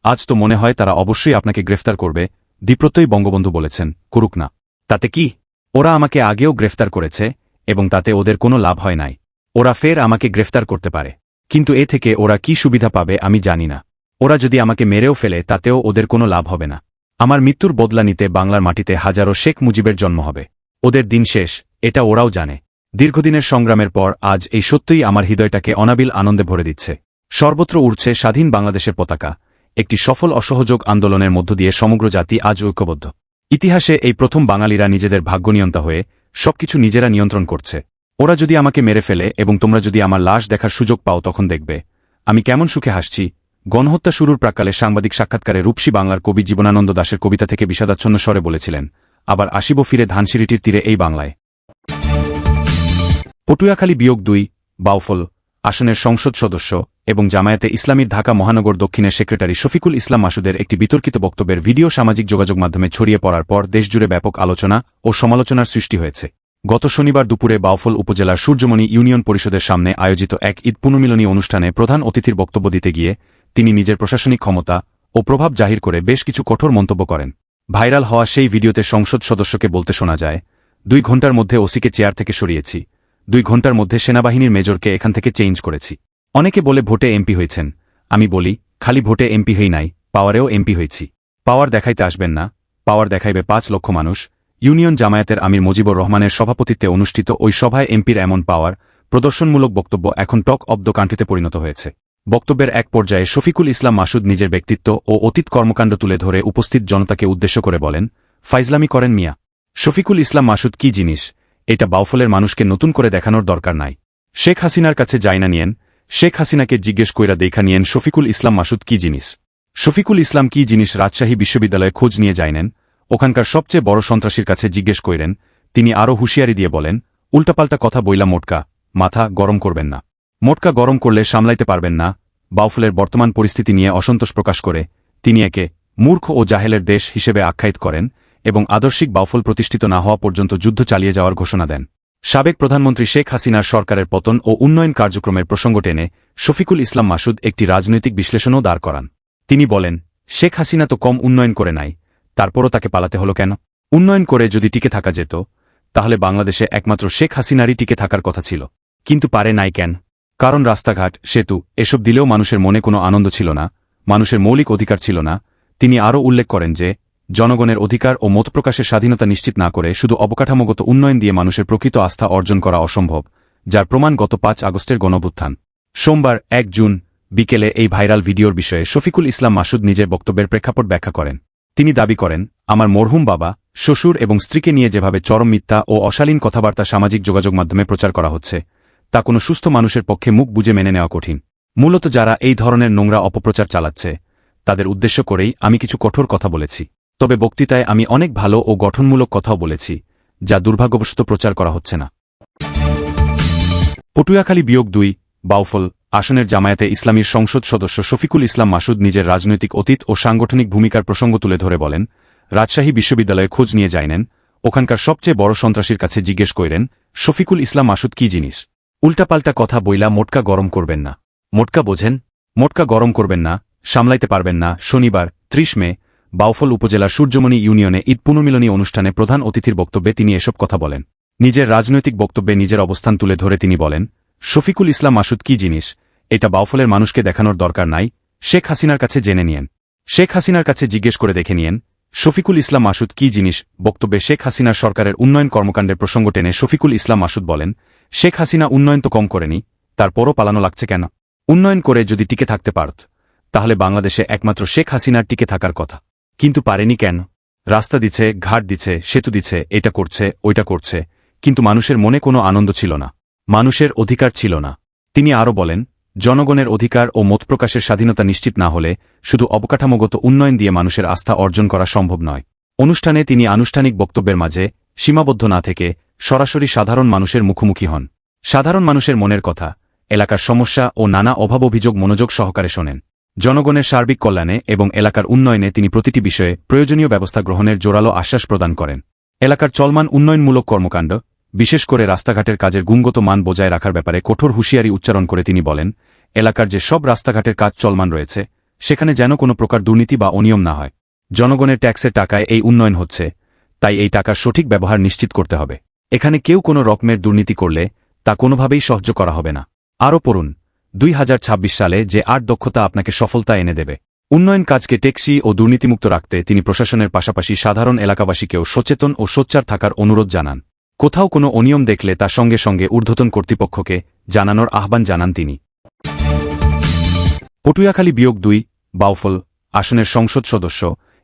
আজ তো মনে হয় তারা অবশ্যই আপনাকে গ্রেফতার করবে। দ্বিপ্রত্যয়ী বঙ্গবন্ধু বলেছেন, করুক না, তাতে কি? ওরা আমাকে আগেও গ্রেফতার করেছে এবং তাতে ওদের কোনো লাভ হয় নাই। ওরা ফের আমাকে গ্রেফতার করতে পারে, কিন্তু এ থেকে ওরা কি সুবিধা পাবে আমি জানি না। ওরা যদি আমাকে মেরেও ফেলে তাতেও ওদের কোনো লাভ হবে না। আমার মৃত্যুর বদলা নিতে বাংলার মাটিতে হাজারো শেখ মুজিবের জন্ম হবে। ওদের দিন শেষ, এটা ওরাও জানে। দীর্ঘদিনের সংগ্রামের পর আজ এই সত্যই আমার হৃদয়টাকে অনাবিল আনন্দে ভরে দিচ্ছে। সর্বত্র উড়ছে স্বাধীন বাংলাদেশের পতাকা। একটি সফল অসহযোগ আন্দোলনের মধ্য দিয়ে সমগ্র জাতি আজ ঐক্যবদ্ধ। ইতিহাসে এই প্রথম বাঙালিরা নিজেদের ভাগ্যনিয়ন্তা হয়ে সবকিছু নিজেরা নিয়ন্ত্রণ করছে। ওরা যদি আমাকে মেরে ফেলে এবং তোমরা যদি আমার লাশ দেখার সুযোগ পাও তখন দেখবে আমি কেমন সুখে হাসছি। গণহত্যা শুরুর প্রাক্কালে সাংবাদিক সাক্ষাৎকারে রূপসী বাংলার কবি জীবনানন্দ দাশের কবিতা থেকে বিষাদাচ্ছন্ন স্বরে বলেছিলেন, আবার আসিব ফিরে ধানসিঁড়িটির তীরে এই বাংলায়। পটুয়াখালী -2 বাউফল আসনের সংসদ সদস্য এবং জামায়াতে ইসলামীর ঢাকা মহানগর দক্ষিণের সেক্রেটারি শফিকুল ইসলাম মাসুদের একটি বিতর্কিত বক্তব্যের ভিডিও সামাজিক যোগাযোগ মাধ্যমে ছড়িয়ে পড়ার পর দেশজুড়ে ব্যাপক আলোচনা ও সমালোচনার সৃষ্টি হয়েছে। গত শনিবার দুপুরে বাউফল উপজেলার সূর্যমণি ইউনিয়ন পরিষদের সামনে আয়োজিত এক ঈদ পুনর্মিলনী অনুষ্ঠানে প্রধান অতিথির বক্তব্য দিতে গিয়ে তিনি নিজের প্রশাসনিক ক্ষমতা ও প্রভাব জাহির করে বেশ কিছু কঠোর মন্তব্য করেন। ভাইরাল হওয়া সেই ভিডিওতে সংসদ সদস্যকে বলতে শোনা যায়, 2 ঘণ্টার মধ্যে ওসিকে চেয়ার থেকে সরিয়েছি, 2 ঘণ্টার মধ্যে সেনাবাহিনীর মেজরকে এখান থেকে চেঞ্জ করেছি। অনেকে বলে ভোটে এমপি হয়েছেন, আমি বলি খালি ভোটে এমপি হই নাই, পাওয়ারেও এমপি হয়েছি। পাওয়ার দেখাইতে আসবেন না, পাওয়ার দেখাইবে 5 লক্ষ মানুষ। ইউনিয়ন জামায়াতের আমির মুজিবুর রহমানের সভাপতিত্বে অনুষ্ঠিত ওই সভায় এমপির এমন পাওয়ার প্রদর্শনমূলক বক্তব্য এখন টক অব দ্য কান্ট্রিতে পরিণত হয়েছে। বক্তব্যের এক পর্যায়ে শফিকুল ইসলাম মাসুদ নিজের ব্যক্তিত্ব ও অতীত কর্মকাণ্ড তুলে ধরে উপস্থিত জনতাকে উদ্দেশ্য করে বলেন, ফাইজলামি করেন মিয়া। শফিকুল ইসলাম মাসুদ কি জিনিস এটা বাউফলের মানুষকে নতুন করে দেখানোর দরকার নাই। শেখ হাসিনার কাছে যায়না নিয়েন, শেখ হাসিনাকে জিজ্ঞেস কইরা দেখা নিয়েন শফিকুল ইসলাম মাসুদ কি জিনিস। শফিকুল ইসলাম কি জিনিস রাজশাহী বিশ্ববিদ্যালয়ে খোঁজ নিয়ে যায়নেন, ওখানকার সবচেয়ে বড় সন্ত্রাসীর কাছে জিজ্ঞেস কইরেন। তিনি আরও হুঁশিয়ারি দিয়ে বলেন, উল্টাপাল্টা কথা বইলা মোটকা মাথা গরম করবেন না। মোটকা গরম করলে সামলাইতে পারবেন না। বাউফলের বর্তমান পরিস্থিতি নিয়ে অসন্তোষ প্রকাশ করে তিনি একে মূর্খ ও জাহেলের দেশ হিসেবে আখ্যায়িত করেন এবং আদর্শিক বাউফল প্রতিষ্ঠিত না হওয়া পর্যন্ত যুদ্ধ চালিয়ে যাওয়ার ঘোষণা দেন। সাবেক প্রধানমন্ত্রী শেখ হাসিনার সরকারের পতন ও উন্নয়ন কার্যক্রমের প্রসঙ্গ টেনে শফিকুল ইসলাম মাসুদ একটি রাজনৈতিক বিশ্লেষণও দাঁড় করান। তিনি বলেন, শেখ হাসিনা তো কম উন্নয়ন করে নাই, তারপরও তাকে পালাতে হলো কেন? উন্নয়ন করে যদি টিকে থাকা যেত তাহলে বাংলাদেশে একমাত্র শেখ হাসিনারই টিকে থাকার কথা ছিল, কিন্তু পারে নাই কেন? কারণ রাস্তাঘাট, সেতু এসব দিলেও মানুষের মনে কোনো আনন্দ ছিল না, মানুষের মৌলিক অধিকার ছিল না। তিনি আরও উল্লেখ করেন যে জনগণের অধিকার ও মতপ্রকাশের স্বাধীনতা নিশ্চিত না করে শুধু অবকাঠামোগত উন্নয়ন দিয়ে মানুষের প্রকৃত আস্থা অর্জন করা অসম্ভব, যার প্রমাণ গত 5 আগস্টের গণঅভ্যুত্থান। সোমবার 1 জুন বিকেলে এই ভাইরাল ভিডিওর বিষয়ে শফিকুল ইসলাম মাসুদ নিজের বক্তব্যের প্রেক্ষাপট ব্যাখ্যা করেন। তিনি দাবি করেন, আমার মরহুম বাবা, শ্বশুর এবং স্ত্রীকে নিয়ে যেভাবে চরম মিথ্যা ও অশালীন কথাবার্তা সামাজিক যোগাযোগ মাধ্যমে প্রচার করা হচ্ছে তা কোনো সুস্থ মানুষের পক্ষে মুখ বুজে মেনে নেওয়া কঠিন। মূলত যারা এই ধরনের নোংরা অপপ্রচার চালাচ্ছে তাদের উদ্দেশ্য করেই আমি কিছু কঠোর কথা বলেছি। তবে বক্তৃতায় আমি অনেক ভালো ও গঠনমূলক কথাও বলেছি, যা দুর্ভাগ্যবশত প্রচার করা হচ্ছে না। পটুয়াখালী -2 বাউফল আসনের জামায়াতে ইসলামীর সংসদ সদস্য শফিকুল ইসলাম মাসুদ নিজের রাজনৈতিক অতীত ও সাংগঠনিক ভূমিকার প্রসঙ্গ তুলে ধরে বলেন, রাজশাহী বিশ্ববিদ্যালয়ে খোঁজ নিয়ে যায়নেন, ওখানকার সবচেয়ে বড় সন্ত্রাসীর কাছে জিজ্ঞেস কইরেন শফিকুল ইসলাম মাসুদ কি জিনিস। উল্টাপাল্টা কথা বইলা মোটকা গরম করবেন না। মোটকা বোঝেন? মোটকা গরম করবেন না, সামলাইতে পারবেন না। শনিবার 30 মে বাউফল উপজেলার সূর্যমণি ইউনিয়নে ঈদ পুনর্মিলনী অনুষ্ঠানে প্রধান অতিথির বক্তব্যে তিনি এসব কথা বলেন। নিজের রাজনৈতিক বক্তব্যে নিজের অবস্থান তুলে ধরে তিনি বলেন, শফিকুল ইসলাম মাসুদ কি জিনিস এটা বাউফলের মানুষকে দেখানোর দরকার নাই, শেখ হাসিনার কাছে জেনে নিয়েন, শেখ হাসিনার কাছে জিজ্ঞেস করে দেখে নিয়েন শফিকুল ইসলাম মাসুদ কি জিনিস। বক্তব্যে শেখ হাসিনার সরকারের উন্নয়ন কর্মকাণ্ডের প্রসঙ্গ টেনে শফিকুল ইসলাম মাসুদ বলেন, শেখ হাসিনা উন্নয়ন তো কম করেনি, তারপরও পালানো লাগছে কেন? উন্নয়ন করে যদি টিকে থাকতে পারত তাহলে বাংলাদেশে একমাত্র শেখ হাসিনার টিকে থাকার কথা, কিন্তু পারেনি কেন? রাস্তা দিচ্ছে, ঘাট দিচ্ছে, সেতু দিচ্ছে, এটা করছে, ওইটা করছে, কিন্তু মানুষের মনে কোনো আনন্দ ছিল না, মানুষের অধিকার ছিল না। তিনি আরও বলেন, জনগণের অধিকার ও মতপ্রকাশের স্বাধীনতা নিশ্চিত না হলে শুধু অবকাঠামোগত উন্নয়ন দিয়ে মানুষের আস্থা অর্জন করা সম্ভব নয়। অনুষ্ঠানে তিনি আনুষ্ঠানিক বক্তব্যের মাঝে সীমাবদ্ধ না থেকে সরাসরি সাধারণ মানুষের মুখোমুখি হন। সাধারণ মানুষের মনের কথা, এলাকার সমস্যা ও নানা অভাব অভিযোগ মনোযোগ সহকারে শোনেন। জনগণের সার্বিক কল্যাণে এবং এলাকার উন্নয়নে তিনি প্রতিটি বিষয়ে প্রয়োজনীয় ব্যবস্থা গ্রহণের জোরালো আশ্বাস প্রদান করেন। এলাকার চলমান উন্নয়নমূলক কর্মকাণ্ড, বিশেষ করে রাস্তাঘাটের কাজের গুণগত মান বজায় রাখার ব্যাপারে কঠোর হুঁশিয়ারি উচ্চারণ করে তিনি বলেন, এলাকার যে সব রাস্তাঘাটের কাজ চলমান রয়েছে সেখানে যেন কোনো প্রকার দুর্নীতি বা অনিয়ম না হয়। জনগণের ট্যাক্সের টাকায় এই উন্নয়ন হচ্ছে, তাই এই টাকার সঠিক ব্যবহার নিশ্চিত করতে হবে। এখানে কেউ কোনো রকমের দুর্নীতি করলে তা কোনোভাবেই সহ্য করা হবে না। আরও পড়ুন, 2026 সালে যে 8 দক্ষতা আপনাকে সফলতা এনে দেবে। উন্নয়ন কাজকে টেকসই ও দুর্নীতিমুক্ত রাখতে তিনি প্রশাসনের পাশাপাশি সাধারণ এলাকাবাসীকেও সচেতন ও সোচ্চার থাকার অনুরোধ জানান। কোথাও কোনো অনিয়ম দেখলে তার সঙ্গে সঙ্গে ঊর্ধ্বতন কর্তৃপক্ষকে জানানোর আহ্বান জানান তিনি। পটুয়াখালী -2 বাউফল আসনের সংসদ সদস্য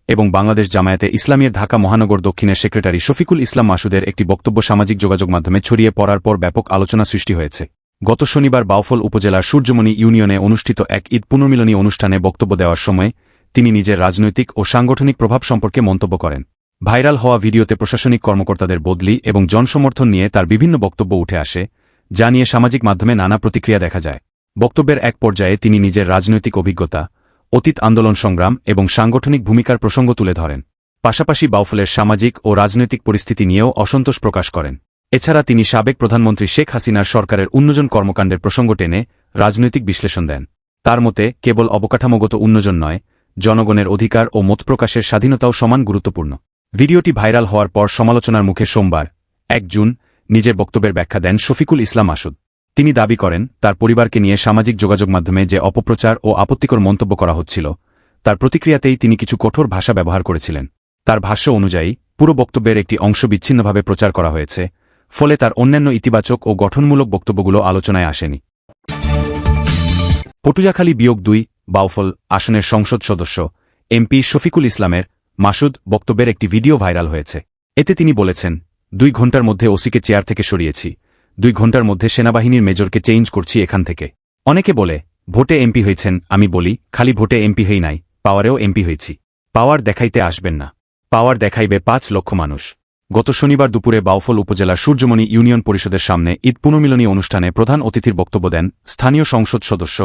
এবং বাংলাদেশ জামায়াতে ইসলামীর ঢাকা মহানগর দক্ষিণের সেক্রেটারি শফিকুল ইসলাম মাসুদের একটি বক্তব্য সামাজিক যোগাযোগ মাধ্যমে ছড়িয়ে পড়ার পর ব্যাপক আলোচনা সৃষ্টি হয়েছে। গত শনিবার বাউফল উপজেলার সূর্যমণি ইউনিয়নে অনুষ্ঠিত এক ঈদ পুনর্মিলনী অনুষ্ঠানে বক্তব্য দেওয়ার সময় তিনি নিজের রাজনৈতিক ও সাংগঠনিক প্রভাব সম্পর্কে মন্তব্য করেন। ভাইরাল হওয়া ভিডিওতে প্রশাসনিক কর্মকর্তাদের বদলি এবং জনসমর্থন নিয়ে তার বিভিন্ন বক্তব্য উঠে আসে, যা নিয়ে সামাজিক মাধ্যমে নানা প্রতিক্রিয়া দেখা যায়। বক্তব্যের এক পর্যায়ে তিনি নিজের রাজনৈতিক অভিজ্ঞতা, অতীত আন্দোলন সংগ্রাম এবং সাংগঠনিক ভূমিকার প্রসঙ্গ তুলে ধরেন। পাশাপাশি বাউফলের সামাজিক ও রাজনৈতিক পরিস্থিতি নিয়েও অসন্তোষ প্রকাশ করেন। এছাড়া তিনি সাবেক প্রধানমন্ত্রী শেখ হাসিনার সরকারের উন্নয়ন কর্মকাণ্ডের প্রসঙ্গ টেনে রাজনৈতিক বিশ্লেষণ দেন। তার মতে কেবল অবকাঠামোগত উন্নয়ন নয়, জনগণের অধিকার ও মত প্রকাশের স্বাধীনতাও সমান গুরুত্বপূর্ণ। ভিডিওটি ভাইরাল হওয়ার পর সমালোচনার মুখে সোমবার 1 জুন নিজের বক্তব্যের ব্যাখ্যা দেন শফিকুল ইসলাম মাসুদ। তিনি দাবি করেন, তার পরিবারকে নিয়ে সামাজিক যোগাযোগ মাধ্যমে যে অপপ্রচার ও আপত্তিকর মন্তব্য করা হচ্ছিল, তার প্রতিক্রিয়াতেই তিনি কিছু কঠোর ভাষা ব্যবহার করেছিলেন। তার ভাষ্য অনুযায়ী পুরো বক্তব্যের একটি অংশ বিচ্ছিন্নভাবে প্রচার করা হয়েছে, ফলে তার অন্যান্য ইতিবাচক ও গঠনমূলক বক্তব্যগুলো আলোচনায় আসেনি। পটুয়াখালী -2 বাউফল আসনের সংসদ সদস্য এমপি শফিকুল ইসলামের মাসুদ বক্তব্যের একটি ভিডিও ভাইরাল হয়েছে। এতে তিনি বলেছেন, 2 ঘণ্টার মধ্যে ওসিকে চেয়ার থেকে সরিয়েছি, 2 ঘণ্টার মধ্যে সেনাবাহিনীর মেজরকে চেঞ্জ করছি এখান থেকে। অনেকে বলে ভোটে এমপি হয়েছেন, আমি বলি খালি ভোটে এমপি হই নাই, পাওয়ারেও এমপি হয়েছি। পাওয়ার দেখাইতে আসবেন না, পাওয়ার দেখাইবে 5 লক্ষ মানুষ। গত শনিবার দুপুরে বাউফল উপজেলার সূর্যমণি ইউনিয়ন পরিষদের সামনে ঈদ পুনর্মিলনী অনুষ্ঠানে প্রধান অতিথির বক্তব্য দেন স্থানীয় সংসদ সদস্য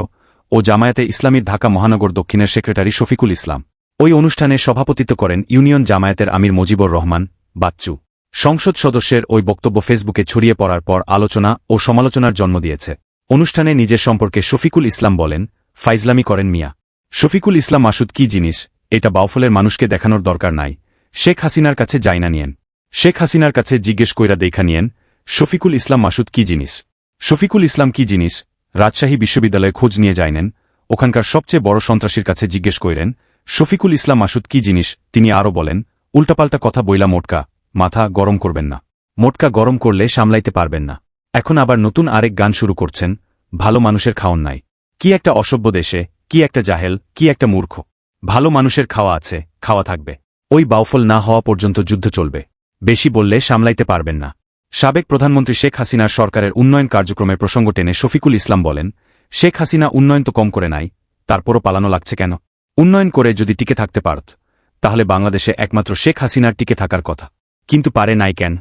ও জামায়াতে ইসলামীর ঢাকা মহানগর দক্ষিণের সেক্রেটারি শফিকুল ইসলাম। ওই অনুষ্ঠানে সভাপতিত্ব করেন ইউনিয়ন জামায়াতের আমির মুজিবুর রহমান বাচ্চু। সংসদ সদস্যের ওই বক্তব্য ফেসবুকে ছড়িয়ে পড়ার পর আলোচনা ও সমালোচনার জন্ম দিয়েছে। অনুষ্ঠানে নিজের সম্পর্কে শফিকুল ইসলাম বলেন, ফাইজলামি করেন মিয়া। শফিকুল ইসলাম মাসুদ কি জিনিস এটা বাউফলের মানুষকে দেখানোর দরকার নাই, শেখ হাসিনার কাছে যাইনা নিয়েন, শেখ হাসিনার কাছে জিজ্ঞেস কইরা দেখা নিয়েন শফিকুল ইসলাম মাসুদ কি জিনিস। শফিকুল ইসলাম কি জিনিস রাজশাহী বিশ্ববিদ্যালয়ে খোঁজ নিয়ে যাইনেন, ওখানকার সবচেয়ে বড় সন্ত্রাসীর কাছে জিজ্ঞেস কইরেন শফিকুল ইসলাম মাসুদ কি জিনিস। তিনি আরও বলেন, উল্টাপাল্টা কথা বইলা মোটকা মাথা গরম করবেন না, মোটকা গরম করলে সামলাইতে পারবেন না। এখন আবার নতুন আরেক গান শুরু করছেন, ভালো মানুষের খাওন নাই। কি একটা অসভ্য দেশে, কি একটা জাহেল, কি একটা মূর্খ। ভালো মানুষের খাওয়া আছে, খাওয়া থাকবে, ওই বাউফল না হওয়া পর্যন্ত যুদ্ধ চলবে। বেশি বললে সামলাইতে পারবেন না। সাবেক প্রধানমন্ত্রী শেখ হাসিনার সরকারের উন্নয়ন কার্যক্রমের প্রসঙ্গ টেনে শফিকুল ইসলাম বলেন, শেখ হাসিনা উন্নয়ন তো কম করে নাই, তারপরও পালানো লাগছে কেন? উন্নয়ন করে যদি টিকে থাকতে পারত তাহলে বাংলাদেশে একমাত্র শেখ হাসিনার টিকে থাকার কথা, কিন্তু পারে নাই কেন?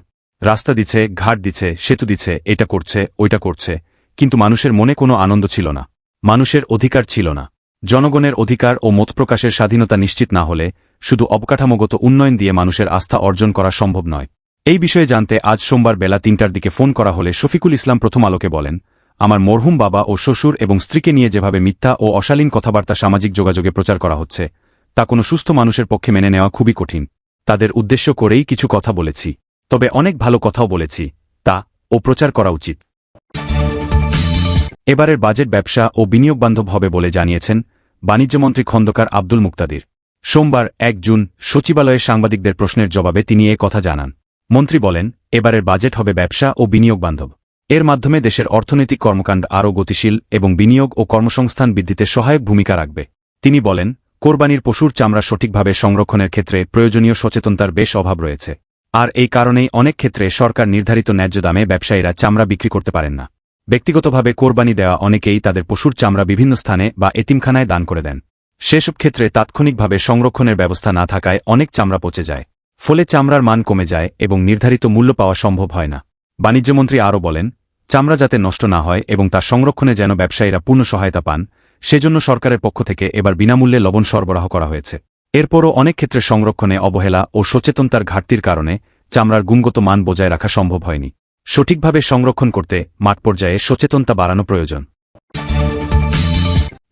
রাস্তা দিচ্ছে, ঘাট দিচ্ছে, সেতু দিচ্ছে, এটা করছে, ওইটা করছে, কিন্তু মানুষের মনে কোনো আনন্দ ছিল না, মানুষের অধিকার ছিল না। জনগণের অধিকার ও মত প্রকাশের স্বাধীনতা নিশ্চিত না হলে শুধু অবকাঠামোগত উন্নয়ন দিয়ে মানুষের আস্থা অর্জন করা সম্ভব নয়। এই বিষয়ে জানতে আজ সোমবার বেলা 3টার দিকে ফোন করা হলে শফিকুল ইসলাম প্রথম আলোকে বলেন, আমার মরহুম বাবা ও শ্বশুর এবং স্ত্রীকে নিয়ে যেভাবে মিথ্যা ও অশালীন কথাবার্তা সামাজিক যোগাযোগে প্রচার করা হচ্ছে, তা কোনো সুস্থ মানুষের পক্ষে মেনে নেওয়া খুবই কঠিন। তাদের উদ্দেশ্য করেই কিছু কথা বলেছি, তবে অনেক ভালো কথাও বলেছি, তা ও প্রচার করা উচিত। এবারের বাজেট ব্যবসা ও বিনিয়োগ বান্ধব হবে বলে জানিয়েছেন বাণিজ্যমন্ত্রী খন্দকার আব্দুল মুক্তাদির। সোমবার 1 জুন সচিবালয়ে সাংবাদিকদের প্রশ্নের জবাবে তিনি এ কথা জানান। মন্ত্রী বলেন, এবারের বাজেট হবে ব্যবসা ও বিনিয়োগ বান্ধব। এর মাধ্যমে দেশের অর্থনৈতিক কর্মকাণ্ড আরও গতিশীল এবং বিনিয়োগ ও কর্মসংস্থান বৃদ্ধিতে সহায়ক ভূমিকা রাখবে। তিনি বলেন, কোরবানির পশুর চামড়া সঠিকভাবে সংরক্ষণের ক্ষেত্রে প্রয়োজনীয় সচেতনতার বেশ অভাব রয়েছে, আর এই কারণেই অনেক ক্ষেত্রে সরকার নির্ধারিত ন্যায্য দামে ব্যবসায়ীরা চামড়া বিক্রি করতে পারেন না। ব্যক্তিগতভাবে কোরবানি দেওয়া অনেকেই তাদের পশুর চামড়া বিভিন্ন স্থানে বা এতিমখানায় দান করে দেন। সেসব ক্ষেত্রে তাৎক্ষণিকভাবে সংরক্ষণের ব্যবস্থা না থাকায় অনেক চামড়া পচে যায়, ফলে চামড়ার মান কমে যায় এবং নির্ধারিত মূল্য পাওয়া সম্ভব হয় না। বাণিজ্যমন্ত্রী আরও বলেন, চামড়া যাতে নষ্ট না হয় এবং তার সংরক্ষণে যেন ব্যবসায়ীরা পূর্ণ সহায়তা পান, সেজন্য সরকারের পক্ষ থেকে এবার বিনামূল্যে লবণ সরবরাহ করা হয়েছে। এরপরও অনেক ক্ষেত্রে সংরক্ষণে অবহেলা ও সচেতনতার ঘাটতির কারণে চামড়ার গুণগত মান বজায় রাখা সম্ভব হয়নি। সঠিকভাবে সংরক্ষণ করতে মাঠ পর্যায়ে সচেতনতা বাড়ানো প্রয়োজন।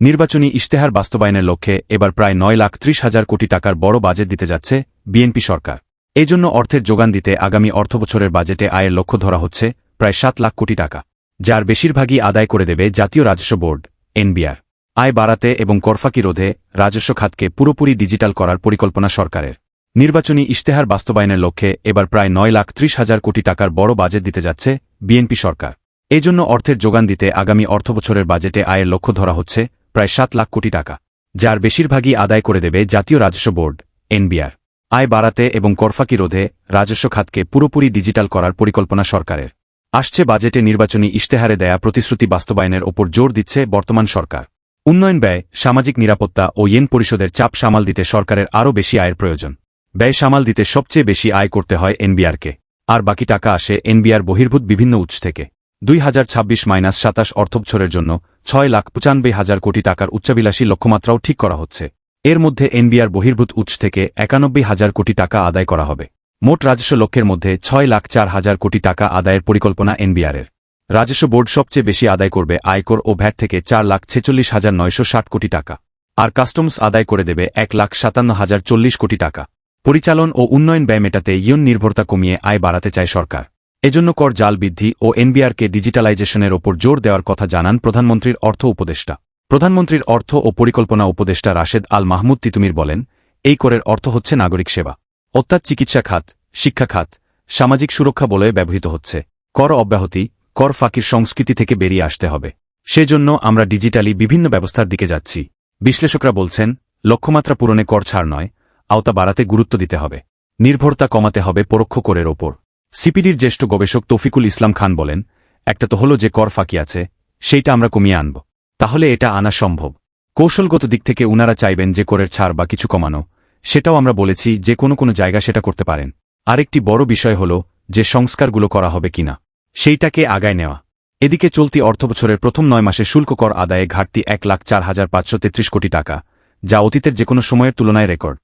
নির্বাচনী ইশতেহার বাস্তবায়নের লক্ষ্যে এবার প্রায় 9,30,000 কোটি টাকার বড় বাজেট দিতে যাচ্ছে বিএনপি সরকার। এজন্য অর্থের যোগান দিতে আগামী অর্থবছরের বাজেটে আয়ের লক্ষ্য ধরা হচ্ছে প্রায় 7 লাখ কোটি টাকা, যার বেশিরভাগই আদায় করে দেবে জাতীয় রাজস্ব বোর্ড এনবিআর। আয় বাড়াতে এবং করফাকি রোধে রাজস্ব খাতকে পুরোপুরি ডিজিটাল করার পরিকল্পনা সরকারের। নির্বাচনী ইশতেহার বাস্তবায়নের লক্ষ্যে এবার প্রায় 9,30,000 কোটি টাকার বড় বাজেট দিতে যাচ্ছে বিএনপি সরকার। এজন্য অর্থের যোগান দিতে আগামী অর্থবছরের বাজেটে আয়ের লক্ষ্য ধরা হচ্ছে প্রায় 7 লাখ কোটি টাকা, যার বেশিরভাগই আদায় করে দেবে জাতীয় রাজস্ব বোর্ড এনবিআর। আয় বাড়াতে এবং করফাকি রোধে রাজস্ব খাতকে পুরোপুরি ডিজিটাল করার পরিকল্পনা সরকারের। আসছে বাজেটে নির্বাচনী ইশতেহারে দেয়া প্রতিশ্রুতি বাস্তবায়নের ওপর জোর দিচ্ছে বর্তমান সরকার। উন্নয়ন ব্যয়, সামাজিক নিরাপত্তা ও ইয়েন পরিশোধের চাপ সামাল দিতে সরকারের আরও বেশি আয়ের প্রয়োজন। ব্যয় সামাল দিতে সবচেয়ে বেশি আয় করতে হয় এনবিআরকে, আর বাকি টাকা আসে এনবিআর বহির্ভূত বিভিন্ন উৎস থেকে। 2026-27 অর্থবছরের জন্য 6,95,000 কোটি টাকার উচ্চাভিলাষী লক্ষ্যমাত্রাও ঠিক করা হচ্ছে। এর মধ্যে এনবিআর বহির্ভূত উৎস থেকে 91,000 কোটি টাকা আদায় করা হবে। মোট রাজস্ব লক্ষ্যের মধ্যে 6,04,000 কোটি টাকা আদায়ের পরিকল্পনা এনবিআরের। রাজস্ব বোর্ড সবচেয়ে বেশি আদায় করবে আয়কর ও ভ্যাট থেকে 4,46,960 কোটি টাকা, আর কাস্টমস আদায় করে দেবে 1,57,040 কোটি টাকা। পরিচালন ও উন্নয়ন ব্যয় মেটাতে ইয়ন নির্ভরতা কমিয়ে আয় বাড়াতে চায় সরকার। এজন্য কর জাল বৃদ্ধি ও এনবিআরকে ডিজিটালাইজেশনের ওপর জোর দেওয়ার কথা জানান প্রধানমন্ত্রীর অর্থ উপদেষ্টা। প্রধানমন্ত্রীর অর্থ ও পরিকল্পনা উপদেষ্টা রাশেদ আল মাহমুদ তিতুমির বলেন, এই করের অর্থ হচ্ছে নাগরিক সেবা, অর্থাৎ চিকিৎসা খাত, শিক্ষা খাত, সামাজিক সুরক্ষা বলয়ে ব্যবহৃত হচ্ছে। কর অব্যাহতি, কর ফাঁকির সংস্কৃতি থেকে বেরিয়ে আসতে হবে। সেজন্য আমরা ডিজিটালি বিভিন্ন ব্যবস্থার দিকে যাচ্ছি। বিশ্লেষকরা বলছেন, লক্ষ্যমাত্রা পূরণে কর ছাড় নয়, আওতা বাড়াতে গুরুত্ব দিতে হবে। নির্ভরতা কমাতে হবে পরোক্ষ করের ওপর। সিপিডির জ্যেষ্ঠ গবেষক তৌফিকুল ইসলাম খান বলেন, একটা তো হলো যে কর ফাঁকি আছে, সেইটা আমরা কমিয়ে আনব। তাহলে এটা আনা সম্ভব। কৌশলগত দিক থেকে উনারা চাইবেন যে করের ছাড় বা কিছু কমানো, সেটাও আমরা বলেছি যে কোনো জায়গা সেটা করতে পারেন। আরেকটি বড় বিষয় হল যে সংস্কারগুলো করা হবে কিনা, সেইটাকে আগায় নেওয়া। এদিকে চলতি অর্থবছরের প্রথম 9 মাসে শুল্ক কর আদায়ে ঘাটতি 1,04,533 কোটি টাকা, যা অতীতের যে কোনো সময়ের তুলনায় রেকর্ড।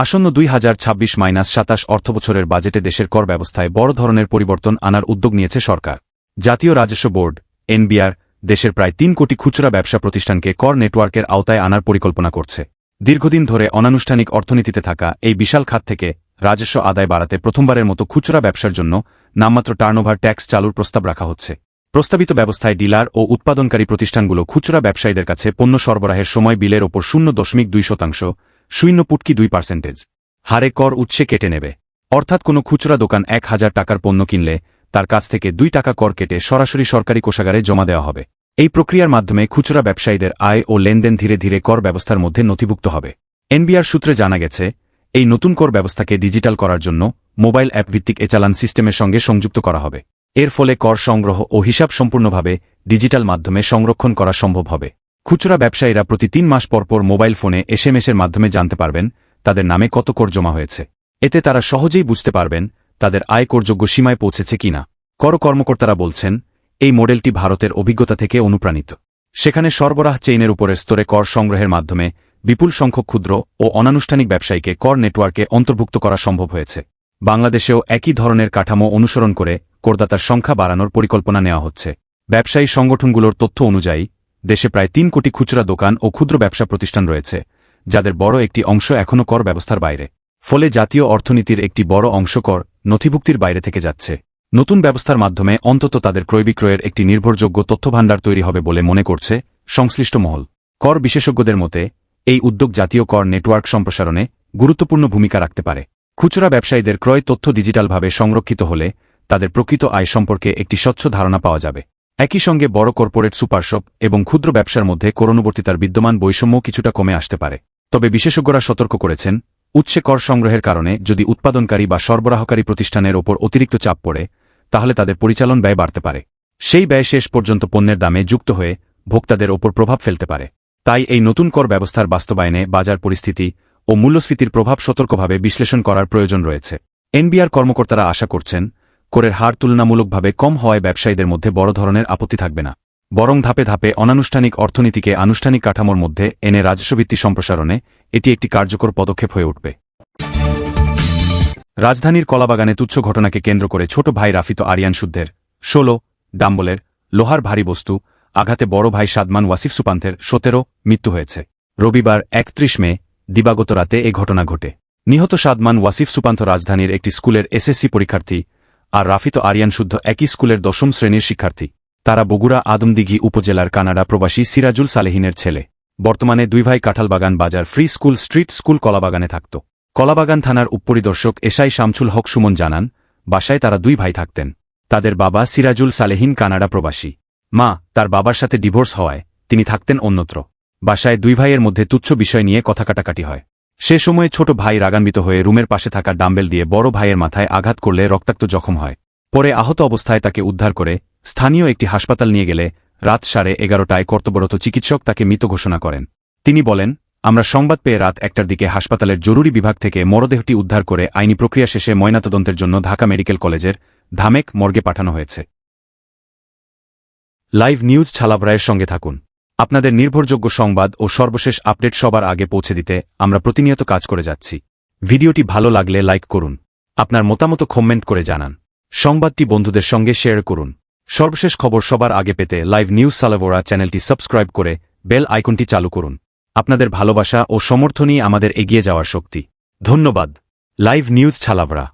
আসন্ন 2026-27 অর্থবছরের বাজেটে দেশের কর ব্যবস্থায় বড় ধরনের পরিবর্তন আনার উদ্যোগ নিয়েছে সরকার। জাতীয় রাজস্ব বোর্ড এনবিআর দেশের প্রায় 3 কোটি খুচরা ব্যবসা প্রতিষ্ঠানকে কর নেটওয়ার্কের আওতায় আনার পরিকল্পনা করছে। দীর্ঘদিন ধরে অনানুষ্ঠানিক অর্থনীতিতে থাকা এই বিশাল খাত থেকে রাজস্ব আদায় বাড়াতে প্রথমবারের মতো খুচরা ব্যবসার জন্য নামমাত্র টার্নওভার ট্যাক্স চালুর প্রস্তাব রাখা হচ্ছে। প্রস্তাবিত ব্যবস্থায় ডিলার ও উৎপাদনকারী প্রতিষ্ঠানগুলো খুচরা ব্যবসায়ীদের কাছে পণ্য সরবরাহের সময় বিলের ওপর 0.2% 0.2% হারে কর উৎসে কেটে নেবে। অর্থাৎ কোনো খুচরা দোকান 1,000 টাকার পণ্য কিনলে তার কাছ থেকে 2 টাকা কর কেটে সরাসরি সরকারি কোষাগারে জমা দেওয়া হবে। এই প্রক্রিয়ার মাধ্যমে খুচরা ব্যবসায়ীদের আয় ও লেনদেন ধীরে ধীরে কর ব্যবস্থার মধ্যে নথিভুক্ত হবে। এনবিআর সূত্রে জানা গেছে, এই নতুন কর ব্যবস্থাকে ডিজিটাল করার জন্য মোবাইল অ্যাপ ভিত্তিক এচালান সিস্টেমের সঙ্গে সংযুক্ত করা হবে। এর ফলে কর সংগ্রহ ও হিসাব সম্পূর্ণভাবে ডিজিটাল মাধ্যমে সংরক্ষণ করা সম্ভব হবে। খুচরা ব্যবসায়ীরা প্রতি 3 মাস পরপর মোবাইল ফোনে এসএমএসের মাধ্যমে জানতে পারবেন তাদের নামে কত কর জমা হয়েছে। এতে তারা সহজেই বুঝতে পারবেন তাদের আয় করযোগ্য সীমায় পৌঁছেছে কিনা। কর কর্মকর্তারা বলছেন, এই মডেলটি ভারতের অভিজ্ঞতা থেকে অনুপ্রাণিত। সেখানে সরবরাহ চেইনের উপরের স্তরে কর সংগ্রহের মাধ্যমে বিপুল সংখ্যক ক্ষুদ্র ও অনানুষ্ঠানিক ব্যবসায়ীকে কর নেটওয়ার্কে অন্তর্ভুক্ত করা সম্ভব হয়েছে। বাংলাদেশেও একই ধরনের কাঠামো অনুসরণ করে করদাতার সংখ্যা বাড়ানোর পরিকল্পনা নেওয়া হচ্ছে। ব্যবসায়ী সংগঠনগুলোর তথ্য অনুযায়ী দেশে প্রায় 3 কোটি খুচরা দোকান ও ক্ষুদ্র ব্যবসা প্রতিষ্ঠান রয়েছে, যাদের বড় একটি অংশ এখনও কর ব্যবস্থার বাইরে। ফলে জাতীয় অর্থনীতির একটি বড় অংশ কর নথিভুক্তির বাইরে থেকে যাচ্ছে। নতুন ব্যবস্থার মাধ্যমে অন্তত তাদের ক্রয় বিক্রয়ের একটি নির্ভরযোগ্য তথ্যভাণ্ডার তৈরি হবে বলে মনে করছে সংশ্লিষ্ট মহল। কর বিশেষজ্ঞদের মতে, এই উদ্যোগ জাতীয় কর নেটওয়ার্ক সম্প্রসারণে গুরুত্বপূর্ণ ভূমিকা রাখতে পারে। খুচরা ব্যবসায়ীদের ক্রয় তথ্য ডিজিটালভাবে সংরক্ষিত হলে তাদের প্রকৃত আয় সম্পর্কে একটি স্বচ্ছ ধারণা পাওয়া যাবে। একই সঙ্গে বড় কর্পোরেট সুপারশপ এবং ক্ষুদ্র ব্যবসার মধ্যে করনুবর্তিতার বিদ্যমান বৈষম্য কিছুটা কমে আসতে পারে। তবে বিশেষজ্ঞরা সতর্ক করেছেন, উৎসে কর সংগ্রহের কারণে যদি উৎপাদনকারী বা সরবরাহকারী প্রতিষ্ঠানের ওপর অতিরিক্ত চাপ পড়ে, তাহলে তাদের পরিচালন ব্যয় বাড়তে পারে। সেই ব্যয় শেষ পর্যন্ত পণ্যের দামে যুক্ত হয়ে ভোক্তাদের ওপর প্রভাব ফেলতে পারে। তাই এই নতুন কর ব্যবস্থার বাস্তবায়নে বাজার পরিস্থিতি ও মূল্যস্ফীতির প্রভাব সতর্কভাবে বিশ্লেষণ করার প্রয়োজন রয়েছে। এনবিআর কর্মকর্তারা আশা করছেন, করের হার তুলনামূলকভাবে কম হওয়ায় ব্যবসায়ীদের মধ্যে বড় ধরনের আপত্তি থাকবে না, বরং ধাপে ধাপে অনানুষ্ঠানিক অর্থনীতিকে আনুষ্ঠানিক কাঠামোর মধ্যে এনে রাজস্বভিত্তি সম্প্রসারণে এটি একটি কার্যকর পদক্ষেপ হয়ে উঠবে। রাজধানীর কলাবাগানে তুচ্ছ ঘটনাকে কেন্দ্র করে ছোট ভাই রাফিত আরিয়ান শুদ্ধের ১৬ ডাম্বলের লোহার ভারী বস্তু আঘাতে বড় ভাই সাদমান ওয়াসিফ সুপান্থের ১৭ মৃত্যু হয়েছে। রবিবার ৩১ মে দিবাগত রাতে এ ঘটনা ঘটে। নিহত সাদমান ওয়াসিফ সুপান্থ রাজধানীর একটি স্কুলের এসএসসি পরীক্ষার্থী আর রাফিত আরিয়ান শুদ্ধ একই স্কুলের ১০ম শ্রেণীর শিক্ষার্থী। তারা বগুড়া আদমদিঘি উপজেলার কানাডা প্রবাসী সিরাজুল সালেহিনের ছেলে। বর্তমানে দুই ভাই কাঁঠালবাগান বাজার ফ্রি স্কুল স্ট্রিট স্কুল কলাবাগানে থাকত। কলাবাগান থানার উপপরিদর্শক এসআই শামছুল হক সুমন জানান, বাসায় তারা দুই ভাই থাকতেন। তাদের বাবা সিরাজুল সালেহিন কানাডা প্রবাসী। মা তার বাবার সাথে ডিভোর্স হওয়ায় তিনি থাকতেন অন্যত্র। বাসায় দুই ভাইয়ের মধ্যে তুচ্ছ বিষয় নিয়ে কথা কাটাকাটি হয়। সে সময়ে ছোট ভাই রাগান্বিত হয়ে রুমের পাশে থাকা ডাম্বেল দিয়ে বড় ভাইয়ের মাথায় আঘাত করলে রক্তাক্ত জখম হয়। পরে আহত অবস্থায় তাকে উদ্ধার করে স্থানীয় একটি হাসপাতাল নিয়ে গেলে রাত 11:30টায় কর্তব্যরত চিকিৎসক তাকে মৃত ঘোষণা করেন। তিনি বলেন, আমরা সংবাদ পেয়ে রাত 1টার দিকে হাসপাতালের জরুরি বিভাগ থেকে মরদেহটি উদ্ধার করে আইনি প্রক্রিয়া শেষে ময়নাতদন্তের জন্য ঢাকা মেডিকেল কলেজের ধামেক মর্গে পাঠানো হয়েছে। লাইভ নিউজ ছালাবরায়ের সঙ্গে থাকুন। আপনাদের নির্ভরযোগ্য সংবাদ ও সর্বশেষ আপডেট সবার আগে পৌঁছে দিতে আমরা প্রতিনিয়ত কাজ করে যাচ্ছি। ভিডিওটি ভালো লাগলে লাইক করুন, আপনার মতামত কমেন্ট করে জানান, সংবাদটি বন্ধুদের সঙ্গে শেয়ার করুন। সর্বশেষ খবর সবার আগে পেতে লাইভ নিউজ ছালাবরা চ্যানেলটি সাবস্ক্রাইব করে বেল আইকনটি চালু করুন। আপনাদের ভালোবাসা ও সমর্থনই আমাদের এগিয়ে যাওয়ার শক্তি। ধন্যবাদ। Live news ছালাবরা।